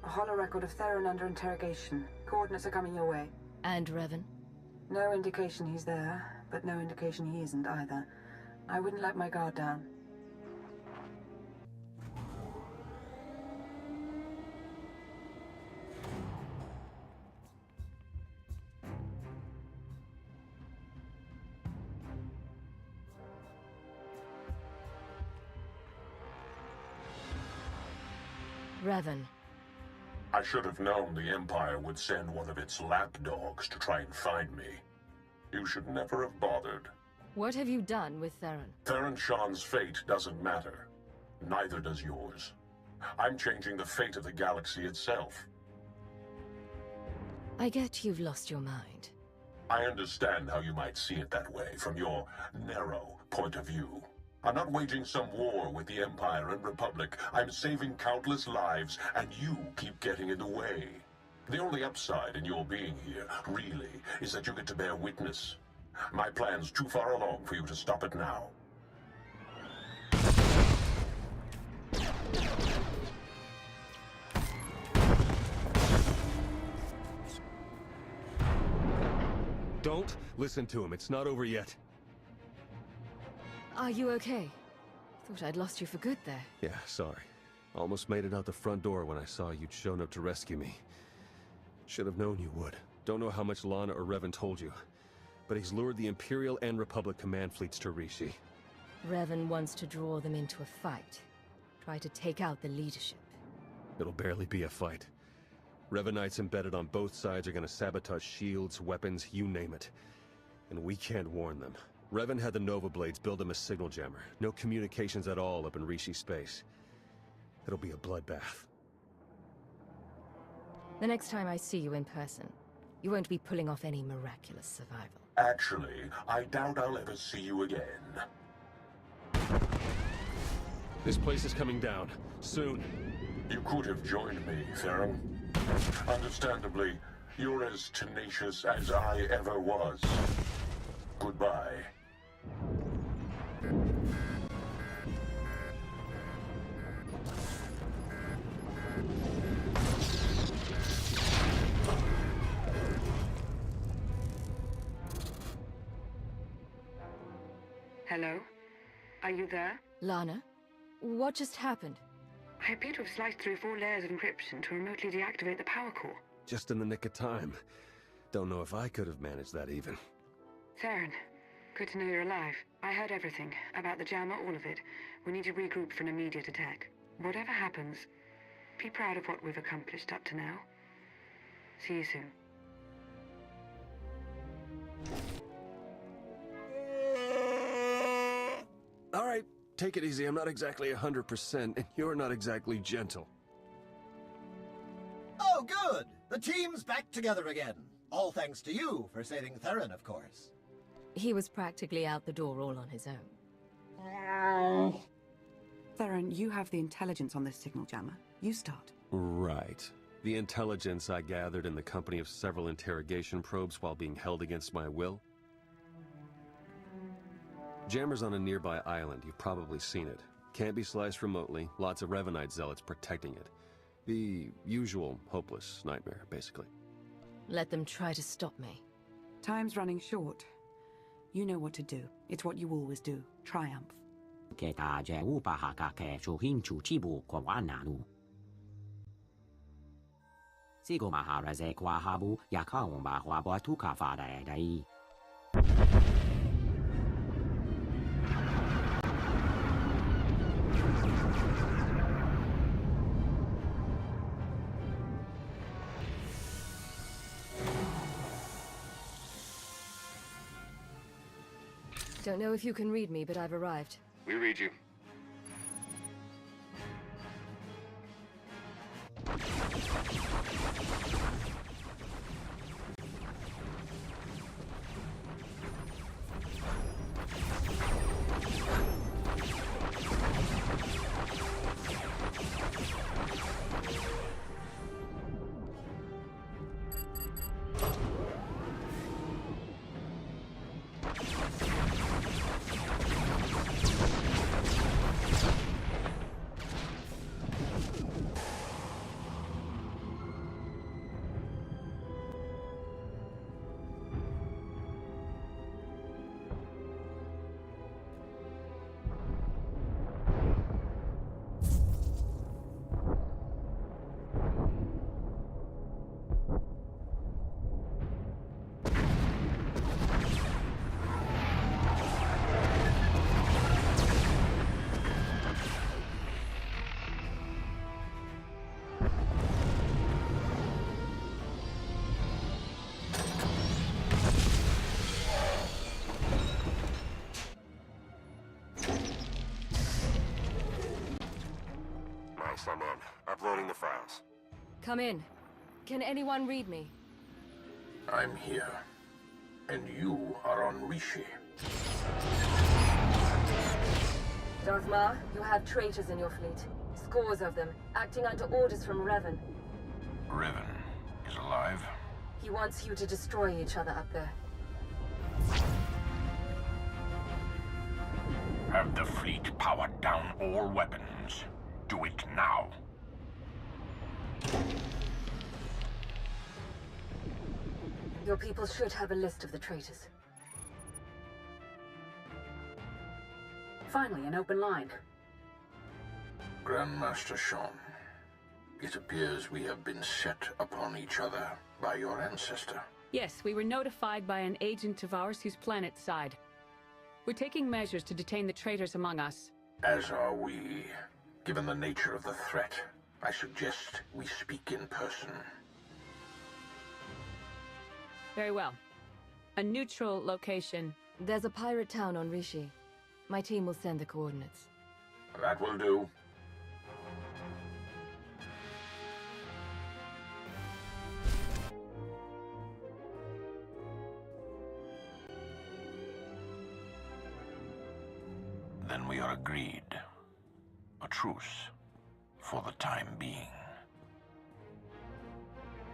[SPEAKER 1] A holo record of Theron under interrogation. Coordinates are coming your way.
[SPEAKER 2] And Revan?
[SPEAKER 1] No indication he's there, but no indication he isn't either. I wouldn't let my guard down.
[SPEAKER 2] Revan.
[SPEAKER 19] I should have known the Empire would send one of its lapdogs to try and find me. You should never have bothered.
[SPEAKER 2] What have you done with Theron?
[SPEAKER 19] Theron Shan's fate doesn't matter. Neither does yours. I'm changing the fate of the galaxy itself.
[SPEAKER 2] I get you've lost your mind.
[SPEAKER 19] I understand how you might see it that way, from your narrow point of view. I'm not waging some war with the Empire and Republic. I'm saving countless lives, and you keep getting in the way. The only upside in your being here, really, is that you get to bear witness. My plan's too far along for you to stop it now.
[SPEAKER 13] Don't listen to him. It's not over yet.
[SPEAKER 2] Are you okay? Thought I'd lost you for good there.
[SPEAKER 13] Yeah, sorry. Almost made it out the front door when I saw you'd shown up to rescue me. Should have known you would. Don't know how much Lana or Revan told you, but he's lured the Imperial and Republic command fleets to Rishi.
[SPEAKER 2] Revan wants to draw them into a fight. Try to take out the leadership.
[SPEAKER 13] It'll barely be a fight. Revanites embedded on both sides are gonna sabotage shields, weapons, you name it. And we can't warn them. Revan had the Nova Blades build him a signal jammer. No communications at all up in Rishi space. It'll be a bloodbath.
[SPEAKER 2] The next time I see you in person, you won't be pulling off any miraculous survival.
[SPEAKER 19] Actually, I doubt I'll ever see you again.
[SPEAKER 13] This place is coming down. Soon.
[SPEAKER 19] You could have joined me, Theron. Understandably, you're as tenacious as I ever was. Goodbye.
[SPEAKER 1] Hello? Are you there?
[SPEAKER 2] Lana? What just happened?
[SPEAKER 1] I appear to have sliced through 4 layers of encryption to remotely deactivate the power core.
[SPEAKER 13] Just in the nick of time. Don't know if I could have managed that even.
[SPEAKER 1] Theron, good to know you're alive. I heard everything. About the jammer, all of it. We need to regroup for an immediate attack. Whatever happens, be proud of what we've accomplished up to now. See you soon.
[SPEAKER 13] All right, take it easy. I'm not exactly 100%, and you're not exactly gentle.
[SPEAKER 14] Oh, good! The team's back together again. All thanks to you for saving Theron, of course.
[SPEAKER 2] He was practically out the door all on his own.
[SPEAKER 1] Theron, you have the intelligence on this signal jammer. You start.
[SPEAKER 13] Right. The intelligence I gathered in the company of several interrogation probes while being held against my will. Jammer's on a nearby island. You've probably seen it. Can't be sliced remotely. Lots of Revanite zealots protecting it. The usual hopeless nightmare, basically.
[SPEAKER 2] Let them try to stop me.
[SPEAKER 1] Time's running short. You know what to do. It's what you always do. Triumph.
[SPEAKER 2] Don't know if you can read me, but I've arrived.
[SPEAKER 13] We read you.
[SPEAKER 17] files.
[SPEAKER 2] Come in. Can anyone read me?
[SPEAKER 16] I'm here. And you are on Rishi.
[SPEAKER 2] Darth Maul, you have traitors in your fleet. Scores of them, acting under orders from Revan.
[SPEAKER 16] Revan is alive?
[SPEAKER 2] He wants you to destroy each other up there.
[SPEAKER 16] Have the fleet powered down all weapons. Do it now.
[SPEAKER 2] Your people should have a list of the traitors.
[SPEAKER 6] Finally, an open line.
[SPEAKER 16] Grandmaster Shan, it appears we have been set upon each other by your ancestor.
[SPEAKER 6] Yes, we were notified by an agent of ours whose planet side. We're taking measures to detain the traitors among us.
[SPEAKER 16] As are we. Given the nature of the threat, I suggest we speak in person.
[SPEAKER 6] Very well. A neutral location.
[SPEAKER 2] There's a pirate town on Rishi. My team will send the coordinates.
[SPEAKER 16] That will do. Then we are agreed. A truce. For the time being.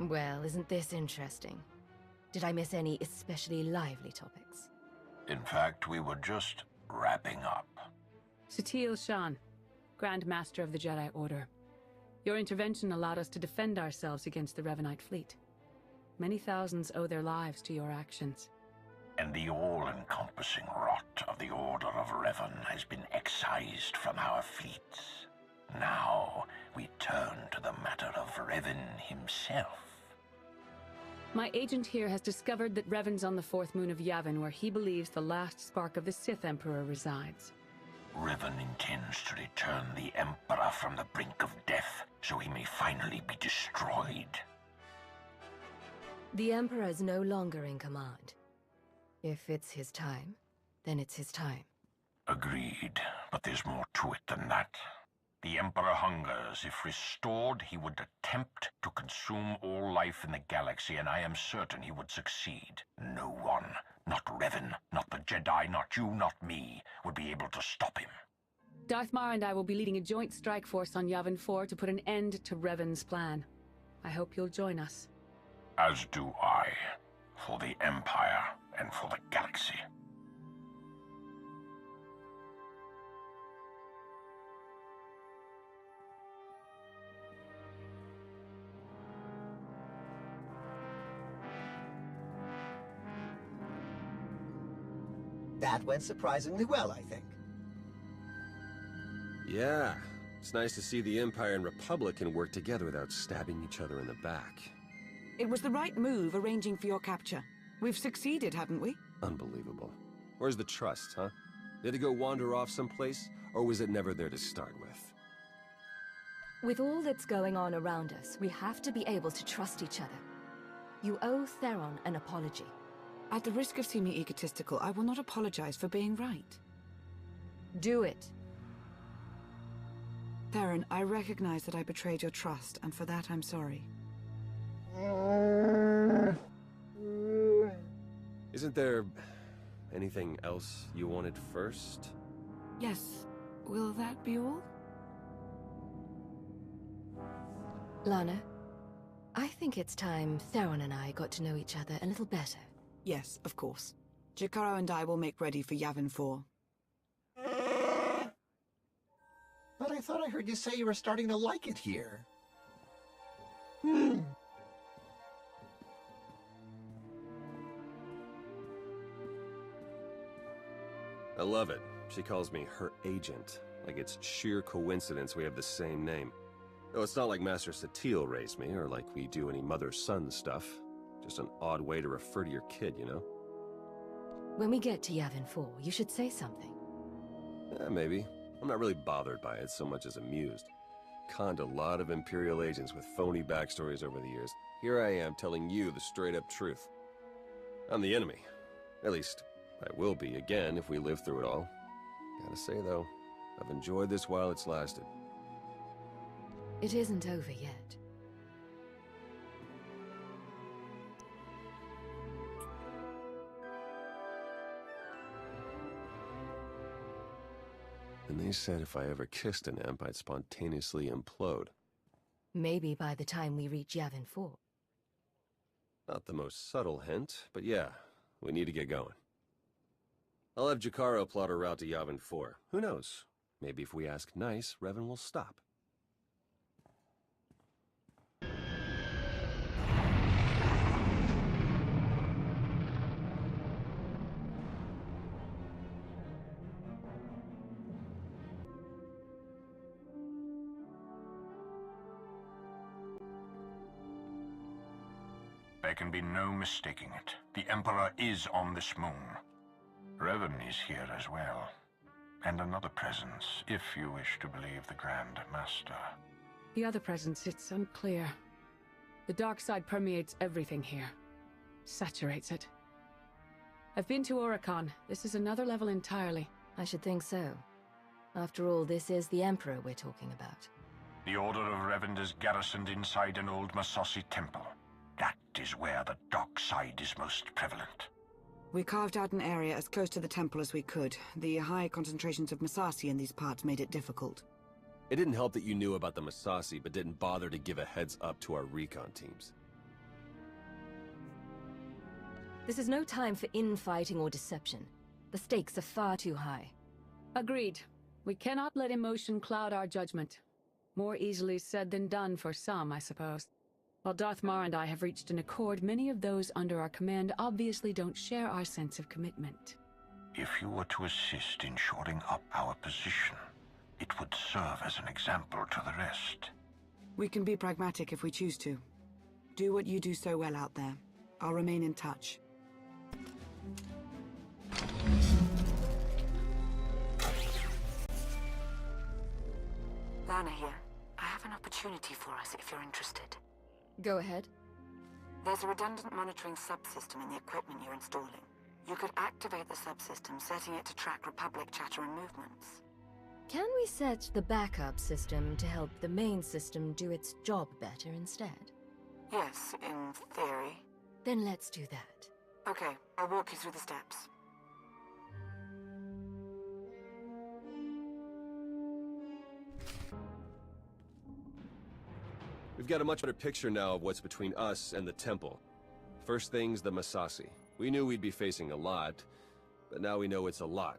[SPEAKER 2] Well, isn't this interesting? Did I miss any especially lively topics?
[SPEAKER 16] In fact, we were just wrapping up.
[SPEAKER 6] Theron Shan, Grand Master of the Jedi Order. Your intervention allowed us to defend ourselves against the Revanite fleet. Many thousands owe their lives to your actions.
[SPEAKER 16] And the all-encompassing rot of the Order of Revan has been excised from our fleets. Now, we turn to the matter of Revan himself.
[SPEAKER 6] My agent here has discovered that Revan's on the fourth moon of Yavin, where he believes the last spark of the Sith Emperor resides.
[SPEAKER 16] Revan intends to return the Emperor from the brink of death, so he may finally be destroyed.
[SPEAKER 2] The Emperor is no longer in command. If it's his time, then it's his time.
[SPEAKER 16] Agreed, but there's more to it than that. The Emperor hungers. If restored, he would attempt to consume all life in the galaxy, and I am certain he would succeed. No one, not Revan, not the Jedi, not you, not me, would be able to stop him.
[SPEAKER 6] Darth Maul and I will be leading a joint strike force on Yavin 4 to put an end to Revan's plan. I hope you'll join us.
[SPEAKER 16] As do I, for the Empire and for the galaxy.
[SPEAKER 14] That went surprisingly well, I think.
[SPEAKER 13] Yeah, it's nice to see the Empire and Republic can work together without stabbing each other in the back.
[SPEAKER 1] It was the right move arranging for your capture. We've succeeded, haven't we?
[SPEAKER 13] Unbelievable. Where's the trust, huh? Did it go wander off someplace, or was it never there to start with?
[SPEAKER 2] With all that's going on around us, we have to be able to trust each other. You owe Theron an apology.
[SPEAKER 1] At the risk of seeming egotistical, I will not apologize for being right.
[SPEAKER 2] Do it.
[SPEAKER 1] Theron, I recognize that I betrayed your trust, and for that I'm sorry.
[SPEAKER 13] Isn't there anything else you wanted first?
[SPEAKER 1] Yes. Will that be all?
[SPEAKER 2] Lana, I think it's time Theron and I got to know each other a little better.
[SPEAKER 1] Yes, of course. Jakaro and I will make ready for Yavin 4.
[SPEAKER 14] But I thought I heard you say you were starting to like it here.
[SPEAKER 13] I love it. She calls me her agent. Like it's sheer coincidence we have the same name. Though it's not like Master SWTOR raised me, or like we do any mother-son stuff. Just an odd way to refer to your kid, you know?
[SPEAKER 2] When we get to Yavin 4, you should say something.
[SPEAKER 13] Maybe. I'm not really bothered by it so much as amused. Conned a lot of Imperial agents with phony backstories over the years. Here I am telling you the straight-up truth. I'm the enemy. At least, I will be again if we live through it all. Gotta say, though, I've enjoyed this while it's lasted.
[SPEAKER 2] It isn't over yet.
[SPEAKER 13] And they said if I ever kissed an imp, I'd spontaneously implode.
[SPEAKER 2] Maybe by the time we reach Yavin 4.
[SPEAKER 13] Not the most subtle hint, but yeah, we need to get going. I'll have Jakaro plot a route to Yavin 4. Who knows? Maybe if we ask nice, Revan will stop.
[SPEAKER 9] There can be no mistaking it. The Emperor is on this moon. Revan is here as well. And another presence, if you wish to believe the Grand Master.
[SPEAKER 6] The other presence, it's unclear. The dark side permeates everything here. Saturates it. I've been to Oricon. This is another level entirely.
[SPEAKER 2] I should think so. After all, this is the Emperor we're talking about.
[SPEAKER 9] The Order of Revan is garrisoned inside an old Massassi temple. That is where the dark side is most prevalent.
[SPEAKER 1] We carved out an area as close to the temple as we could. The high concentrations of Massassi in these parts made it difficult.
[SPEAKER 13] It didn't help that you knew about the Massassi, but didn't bother to give a heads up to our recon teams.
[SPEAKER 2] This is no time for infighting or deception. The stakes are far too high.
[SPEAKER 6] Agreed. We cannot let emotion cloud our judgment. More easily said than done for some, I suppose. While Darth Mar and I have reached an accord, many of those under our command obviously don't share our sense of commitment.
[SPEAKER 9] If you were to assist in shoring up our position, it would serve as an example to the rest.
[SPEAKER 1] We can be pragmatic if we choose to. Do what you do so well out there. I'll remain in touch. Lana here. I have an opportunity for us if you're interested.
[SPEAKER 2] Go ahead.
[SPEAKER 1] There's a redundant monitoring subsystem in the equipment you're installing. You could activate the subsystem, setting it to track Republic chatter and movements.
[SPEAKER 2] Can we set the backup system to help the main system do its job better instead?
[SPEAKER 1] Yes, in theory.
[SPEAKER 2] Then let's do that.
[SPEAKER 1] Okay, I'll walk you through the steps.
[SPEAKER 13] We've got a much better picture now of what's between us and the temple. First thing's the Massassi. We knew we'd be facing a lot, but now we know it's a lot.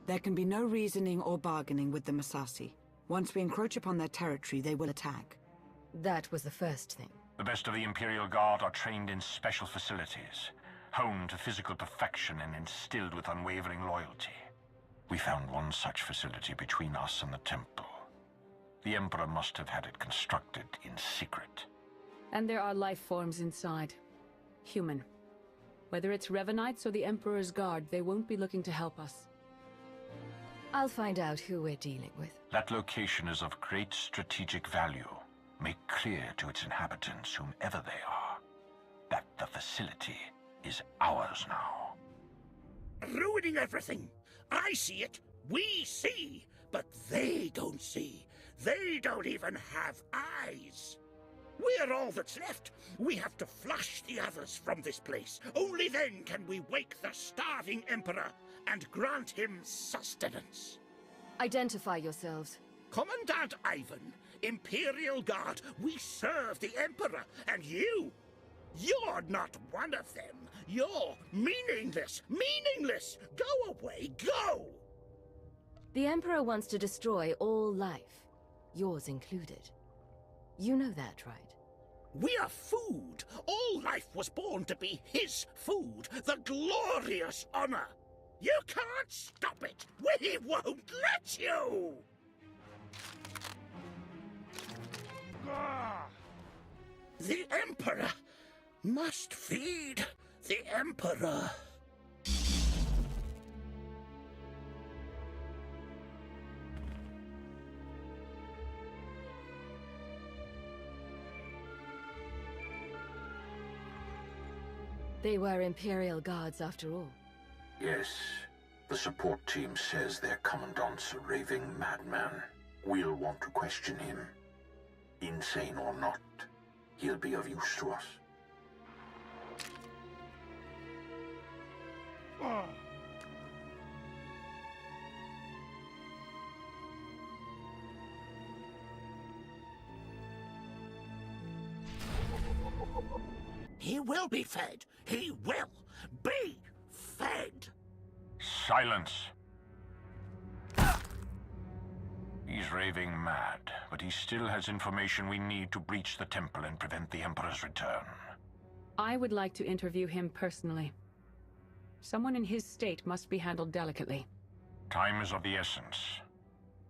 [SPEAKER 1] There can be no reasoning or bargaining with the Massassi. Once we encroach upon their territory, they will attack.
[SPEAKER 2] That was the first thing.
[SPEAKER 9] The best of the Imperial Guard are trained in special facilities, honed to physical perfection and instilled with unwavering loyalty. We found one such facility between us and the temple. The Emperor must have had it constructed in secret.
[SPEAKER 6] And there are life forms inside. Human. Whether it's Revanites or the Emperor's Guard, they won't be looking to help us.
[SPEAKER 2] I'll find out who we're dealing with.
[SPEAKER 9] That location is of great strategic value. Make clear to its inhabitants, whomever they are, that the facility is ours now.
[SPEAKER 10] Ruining everything! I see it! We see! But they don't see. They don't even have eyes. We're all that's left. We have to flush the others from this place. Only then can we wake the starving Emperor and grant him sustenance.
[SPEAKER 2] Identify yourselves.
[SPEAKER 10] Commandant Ivan, Imperial Guard, we serve the Emperor, and you're not one of them. You're meaningless, meaningless! Go away, go!
[SPEAKER 2] The Emperor wants to destroy all life, yours included. You know that, right?
[SPEAKER 10] We are food. All life was born to be his food, the glorious honor. You can't stop it. We won't let you! The Emperor must feed the Emperor.
[SPEAKER 2] They were Imperial Guards after all.
[SPEAKER 19] Yes. The support team says their commandant's a raving madman.
[SPEAKER 16] We'll want to question him. Insane or not, he'll be of use to us.
[SPEAKER 10] He will be fed. He will be fed.
[SPEAKER 9] Silence. He's raving mad, but he still has information we need to breach the temple and prevent the Emperor's return.
[SPEAKER 6] I would like to interview him personally. Someone in his state must be handled delicately.
[SPEAKER 9] Time is of the essence.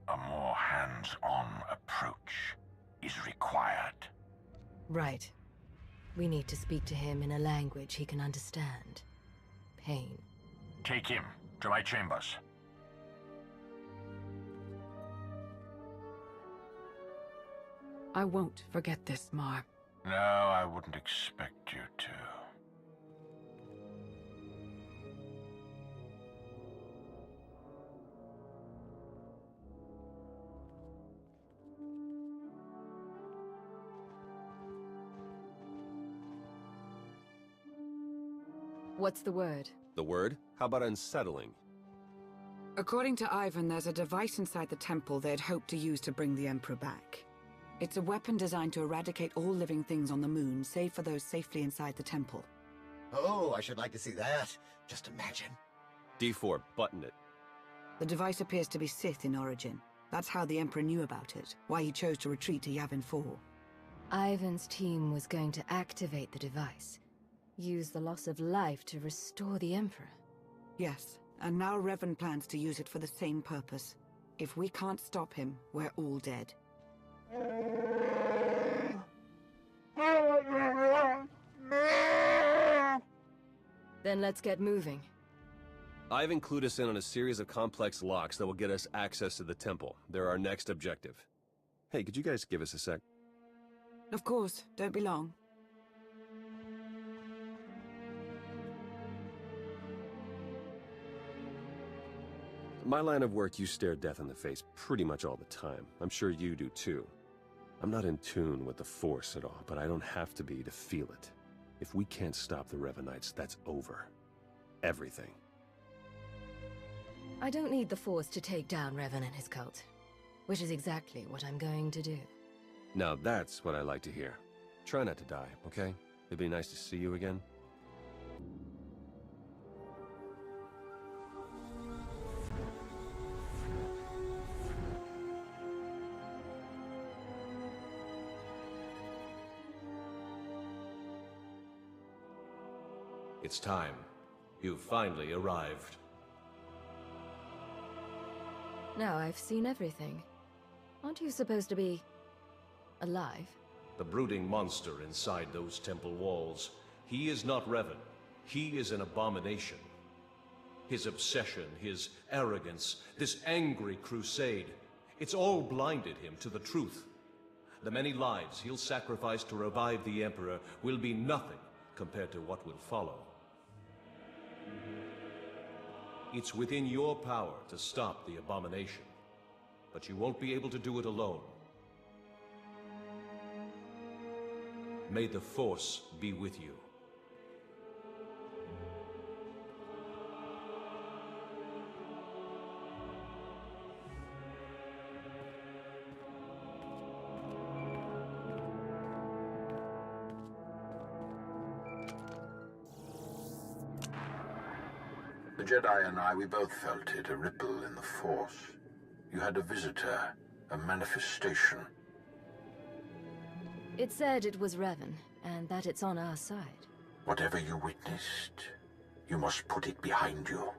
[SPEAKER 9] A more hands-on approach is required.
[SPEAKER 2] Right. We need to speak to him in a language he can understand. Pain.
[SPEAKER 9] Take him to my chambers.
[SPEAKER 6] I won't forget this, Mar.
[SPEAKER 9] No, I wouldn't expect you to.
[SPEAKER 2] What's the word?
[SPEAKER 13] The word? How about unsettling?
[SPEAKER 1] According to Ivan, there's a device inside the temple they'd hoped to use to bring the Emperor back. It's a weapon designed to eradicate all living things on the moon, save for those safely inside the temple.
[SPEAKER 14] Oh, I should like to see that. Just imagine.
[SPEAKER 13] D4, button it.
[SPEAKER 1] The device appears to be Sith in origin. That's how the Emperor knew about it, why he chose to retreat to Yavin 4.
[SPEAKER 2] Ivan's team was going to activate the device. Use the loss of life to restore the Emperor.
[SPEAKER 1] Yes, and now Revan plans to use it for the same purpose. If we can't stop him, we're all dead.
[SPEAKER 2] Then let's get moving.
[SPEAKER 13] Ivan clued us in on a series of complex locks that will get us access to the temple. They're our next objective. Hey, could you guys give us a sec?
[SPEAKER 1] Of course, don't be long.
[SPEAKER 13] My line of work, you stare death in the face pretty much all the time. I'm sure you do too. I'm not in tune with the Force at all, but I don't have to be to feel it. If we can't stop the Revanites, that's over. Everything.
[SPEAKER 2] I don't need the Force to take down Revan and his cult, which is exactly what I'm going to do.
[SPEAKER 13] Now that's what I like to hear. Try not to die, okay? It'd be nice to see you again.
[SPEAKER 11] It's time. You've finally arrived.
[SPEAKER 2] Now I've seen everything. Aren't you supposed to be... alive?
[SPEAKER 11] The brooding monster inside those temple walls. He is not Revan. He is an abomination. His obsession, his arrogance, this angry crusade, it's all blinded him to the truth. The many lives he'll sacrifice to revive the Emperor will be nothing compared to what will follow. It's within your power to stop the abomination, but you won't be able to do it alone. May the Force be with you.
[SPEAKER 16] The Jedi and I, we both felt it, a ripple in the Force. You had a visitor, a manifestation.
[SPEAKER 2] It said it was Revan, and that it's on our side.
[SPEAKER 16] Whatever you witnessed, you must put it behind you,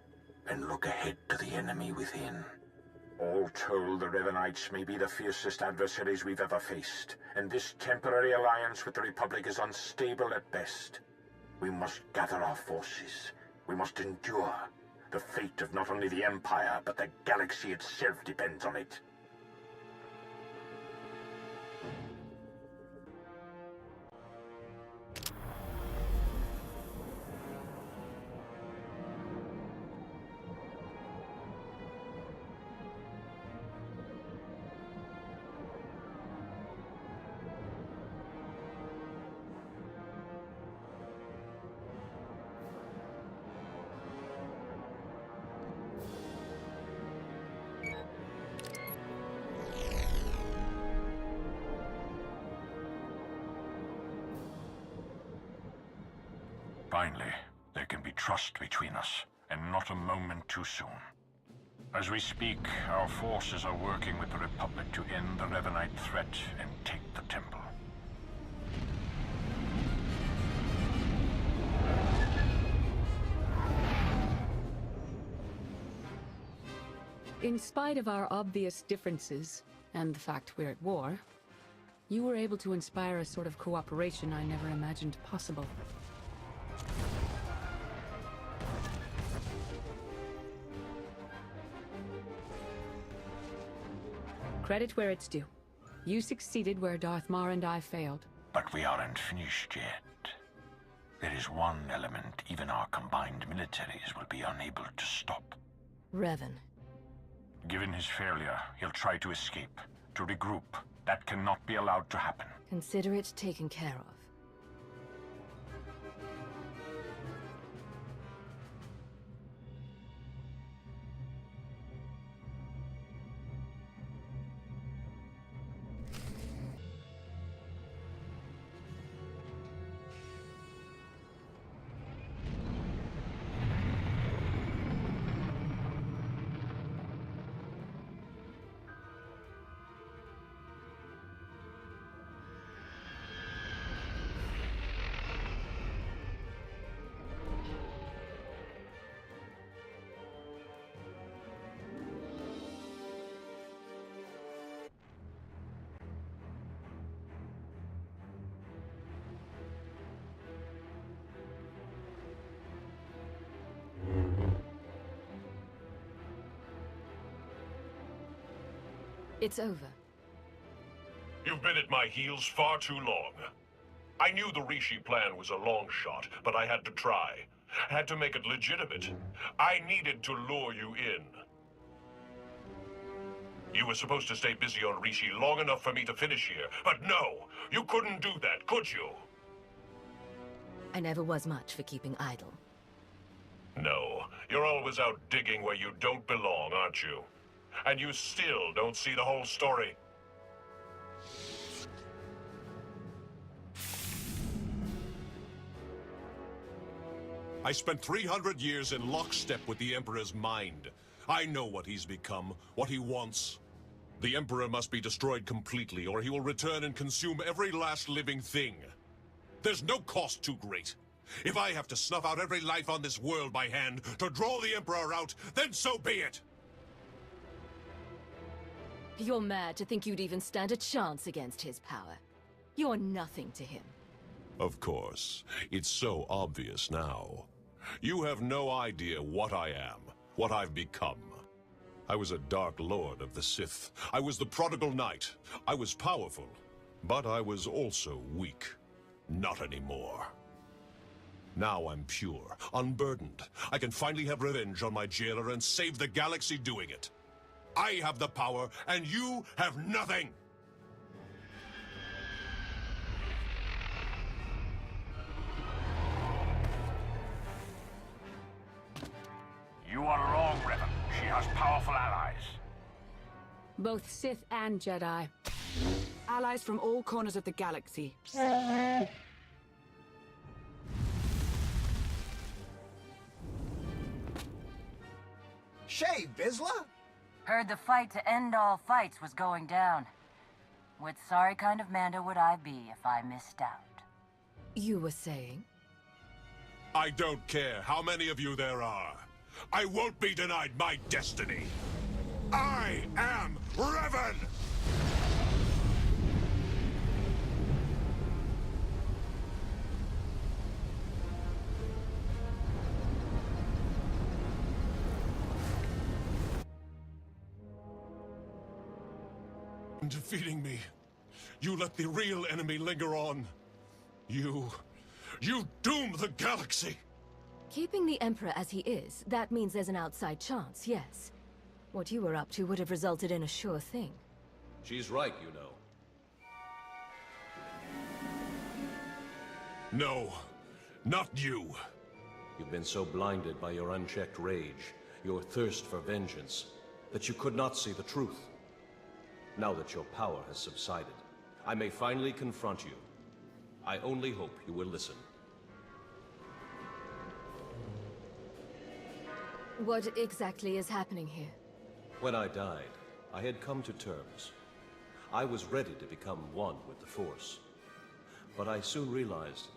[SPEAKER 16] and look ahead to the enemy within. All told, the Revanites may be the fiercest adversaries we've ever faced, and this temporary alliance with the Republic is unstable at best. We must gather our forces. We must endure. The fate of not only the Empire, but the galaxy itself depends on it.
[SPEAKER 9] Finally, there can be trust between us, and not a moment too soon. As we speak, our forces are working with the Republic to end the Revanite threat and take the temple.
[SPEAKER 6] In spite of our obvious differences, and the fact we're at war, you were able to inspire a sort of cooperation I never imagined possible. Credit where it's due. You succeeded where Darth Mar and I failed.
[SPEAKER 9] But we aren't finished yet. There is one element even our combined militaries will be unable to stop.
[SPEAKER 2] Revan.
[SPEAKER 9] Given his failure, he'll try to escape, to regroup. That cannot be allowed to happen.
[SPEAKER 2] Consider it taken care of. It's over.
[SPEAKER 19] You've been at my heels far too long. I knew the Rishi plan was a long shot, but I had to try. Had to make it legitimate. I needed to lure you in. You were supposed to stay busy on Rishi long enough for me to finish here, but no! You couldn't do that, could you?
[SPEAKER 2] I never was much for keeping idle.
[SPEAKER 19] No, you're always out digging where you don't belong, aren't you? And you still don't see the whole story. I spent 300 years in lockstep with the Emperor's mind. I know what he's become, what he wants. The Emperor must be destroyed completely, or he will return and consume every last living thing. There's no cost too great. If I have to snuff out every life on this world by hand to draw the Emperor out, then so be it!
[SPEAKER 2] You're mad to think you'd even stand a chance against his power. You're nothing to him.
[SPEAKER 19] Of course. It's so obvious now. You have no idea what I am, what I've become. I was a Dark Lord of the Sith. I was the prodigal knight. I was powerful, but I was also weak. Not anymore. Now I'm pure, unburdened. I can finally have revenge on my jailer and save the galaxy doing it. I have the power, and you have nothing!
[SPEAKER 9] You are wrong, Revan. She has powerful allies.
[SPEAKER 6] Both Sith and Jedi.
[SPEAKER 1] Allies from all corners of the galaxy.
[SPEAKER 14] Shay, Vizsla?
[SPEAKER 21] Heard the fight to end all fights was going down. What sorry kind of Manda would I be if I missed out?
[SPEAKER 2] You were saying?
[SPEAKER 19] I don't care how many of you there are. I won't be denied my destiny. I am Revan! In defeating me, you let the real enemy linger on. You doom the galaxy!
[SPEAKER 2] Keeping the Emperor as he is, that means there's an outside chance, yes. What you were up to would have resulted in a sure thing.
[SPEAKER 11] She's right, you know.
[SPEAKER 19] No, not you.
[SPEAKER 11] You've been so blinded by your unchecked rage, your thirst for vengeance, that you could not see the truth. Now that your power has subsided, I may finally confront you. I only hope you will listen.
[SPEAKER 2] What exactly is happening here?
[SPEAKER 11] When I died, I had come to terms. I was ready to become one with the Force. But I soon realized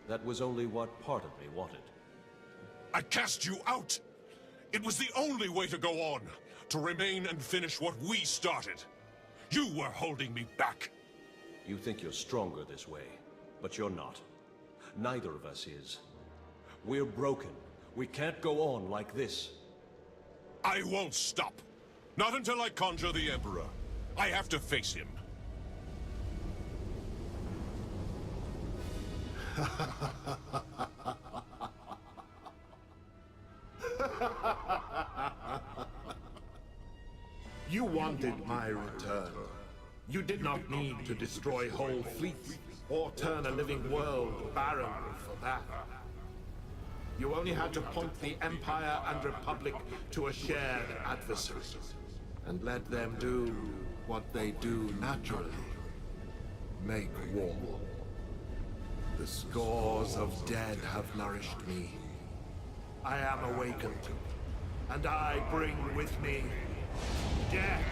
[SPEAKER 11] that was only what part of me wanted.
[SPEAKER 19] I cast you out! It was the only way to go on, to remain and finish what we started. You were holding me back.
[SPEAKER 11] You think you're stronger this way, but you're not. Neither of us is. We're broken. We can't go on like this.
[SPEAKER 19] I won't stop. Not until I conjure the Emperor. I have to face him.
[SPEAKER 15] You wanted my return. You did not need to destroy whole fleets or turn a living world barren for that. You only had to point the Empire and Republic to a shared adversary and let them do what they do naturally. Make war. The scores of dead have nourished me. I am awakened, and I bring with me death.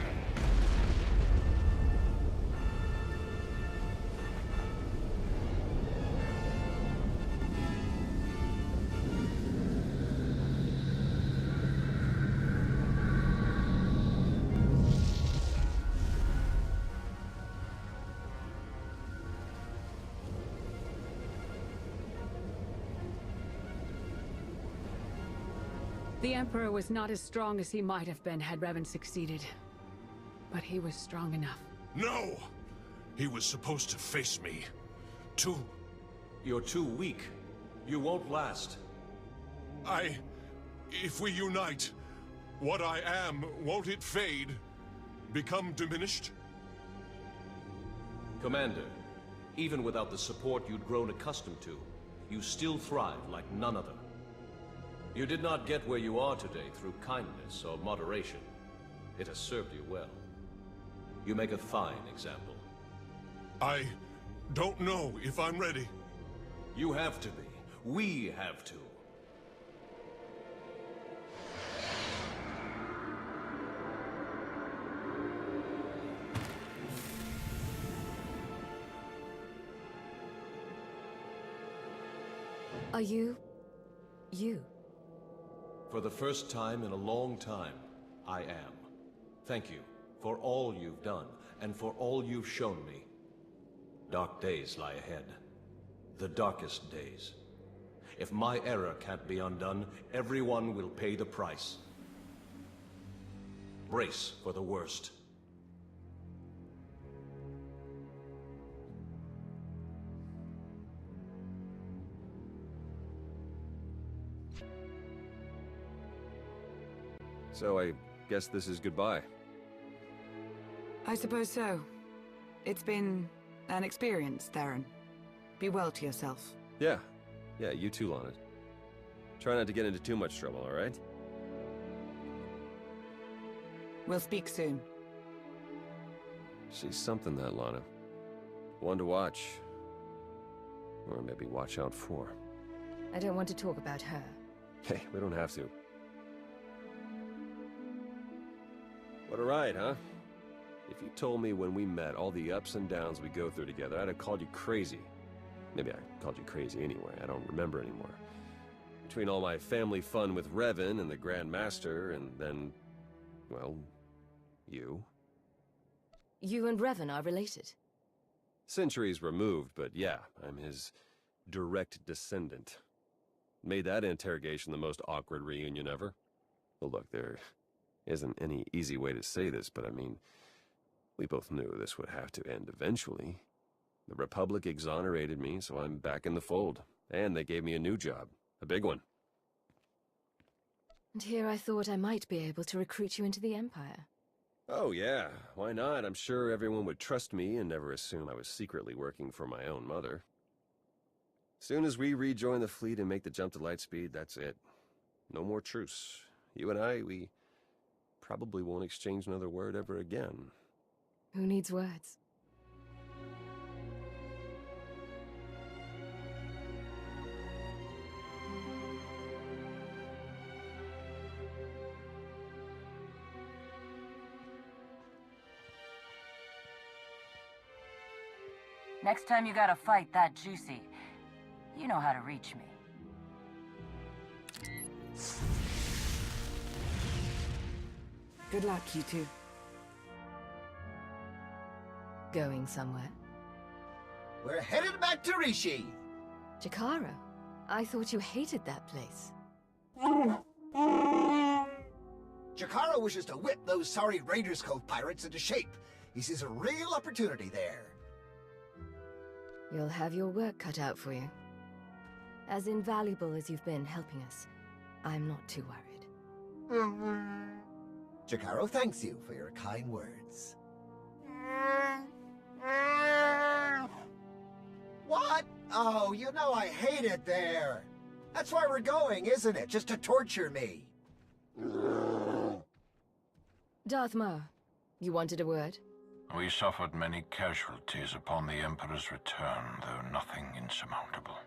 [SPEAKER 6] The Emperor was not as strong as he might have been had Revan succeeded. But he was strong enough.
[SPEAKER 19] No! He was supposed to face me.
[SPEAKER 11] You're too weak. You won't last.
[SPEAKER 19] If we unite, what I am, won't it fade? Become diminished?
[SPEAKER 11] Commander, even without the support you'd grown accustomed to, you still thrive like none other. You did not get where you are today through kindness or moderation. It has served you well. You make a fine example.
[SPEAKER 19] I don't know if I'm ready.
[SPEAKER 11] You have to be. We have to.
[SPEAKER 2] Are you...
[SPEAKER 11] For the first time in a long time, I am. Thank you for all you've done, and for all you've shown me. Dark days lie ahead. The darkest days. If my error can't be undone, everyone will pay the price. Brace for the worst.
[SPEAKER 13] So I guess this is goodbye.
[SPEAKER 1] I suppose so. It's been an experience, Theron. Be well to yourself.
[SPEAKER 13] Yeah, you too, Lana. Try not to get into too much trouble, all right?
[SPEAKER 1] We'll speak soon.
[SPEAKER 13] She's something, that Lana. One to watch. Or maybe watch out for.
[SPEAKER 2] I don't want to talk about her.
[SPEAKER 13] Hey, we don't have to. What a ride, huh? If you told me when we met all the ups and downs we go through together, I'd have called you crazy. Maybe I called you crazy anyway, I don't remember anymore. Between all my family fun with Revan and the Grand Master, and then, well, you.
[SPEAKER 2] You and Revan are related?
[SPEAKER 13] Centuries removed, but yeah, I'm his direct descendant. Made that interrogation the most awkward reunion ever. Well, look, there isn't any easy way to say this, but I mean, we both knew this would have to end eventually. The Republic exonerated me, so I'm back in the fold. And they gave me a new job. A big one.
[SPEAKER 2] And here I thought I might be able to recruit you into the Empire.
[SPEAKER 13] Oh yeah, why not? I'm sure everyone would trust me and never assume I was secretly working for my own mother. Soon as we rejoin the fleet and make the jump to lightspeed, that's it. No more truce. You and I, we probably won't exchange another word ever again.
[SPEAKER 2] Who needs words?
[SPEAKER 21] Next time you got a fight that juicy, you know how to reach me.
[SPEAKER 1] Good luck, you two.
[SPEAKER 2] Going somewhere?
[SPEAKER 14] We're headed back to Rishi.
[SPEAKER 2] Jakara, I thought you hated that place.
[SPEAKER 14] Jakara wishes to whip those sorry Raiders Cove pirates into shape. He sees a real opportunity there.
[SPEAKER 2] You'll have your work cut out for you. As invaluable as you've been helping us, I'm not too worried.
[SPEAKER 14] Jakaro thanks you for your kind words. What? Oh, you know I hate it there. That's why we're going, isn't it? Just to torture me.
[SPEAKER 2] Darth Maul, you wanted a word?
[SPEAKER 9] We suffered many casualties upon the Emperor's return, though nothing insurmountable.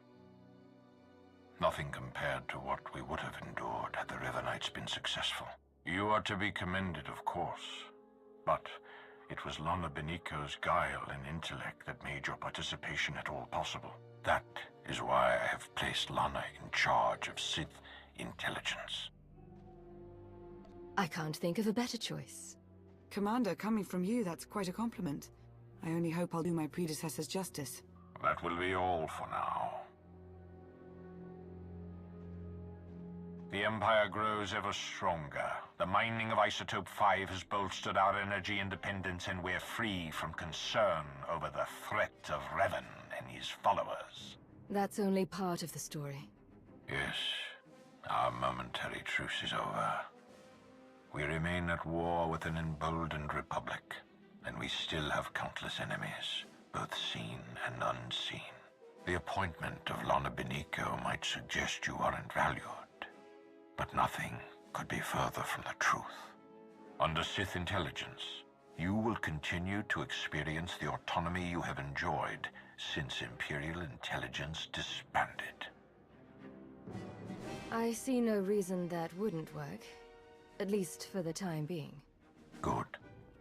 [SPEAKER 9] Nothing compared to what we would have endured had the Revanites been successful. You are to be commended, of course, but it was Lana Beniko's guile and intellect that made your participation at all possible. That is why I have placed Lana in charge of Sith intelligence.
[SPEAKER 2] I can't think of a better choice.
[SPEAKER 1] Commander, coming from you, that's quite a compliment. I only hope I'll do my predecessors justice.
[SPEAKER 9] That will be all for now. The Empire grows ever stronger. The mining of Isotope 5 has bolstered our energy independence, and we're free from concern over the threat of Revan and his followers.
[SPEAKER 2] That's only part of the story.
[SPEAKER 9] Yes, our momentary truce is over. We remain at war with an emboldened republic, and we still have countless enemies, both seen and unseen. The appointment of Lana Beniko might suggest you aren't valued, but nothing could be further from the truth. Under Sith intelligence, you will continue to experience the autonomy you have enjoyed since Imperial intelligence disbanded.
[SPEAKER 2] I see no reason that wouldn't work. At least for the time being.
[SPEAKER 9] Good.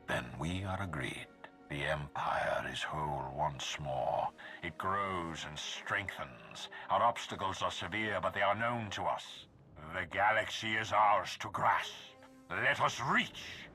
[SPEAKER 9] Then we are agreed. The Empire is whole once more. It grows and strengthens. Our obstacles are severe, but they are known to us. The galaxy is ours to grasp. Let us reach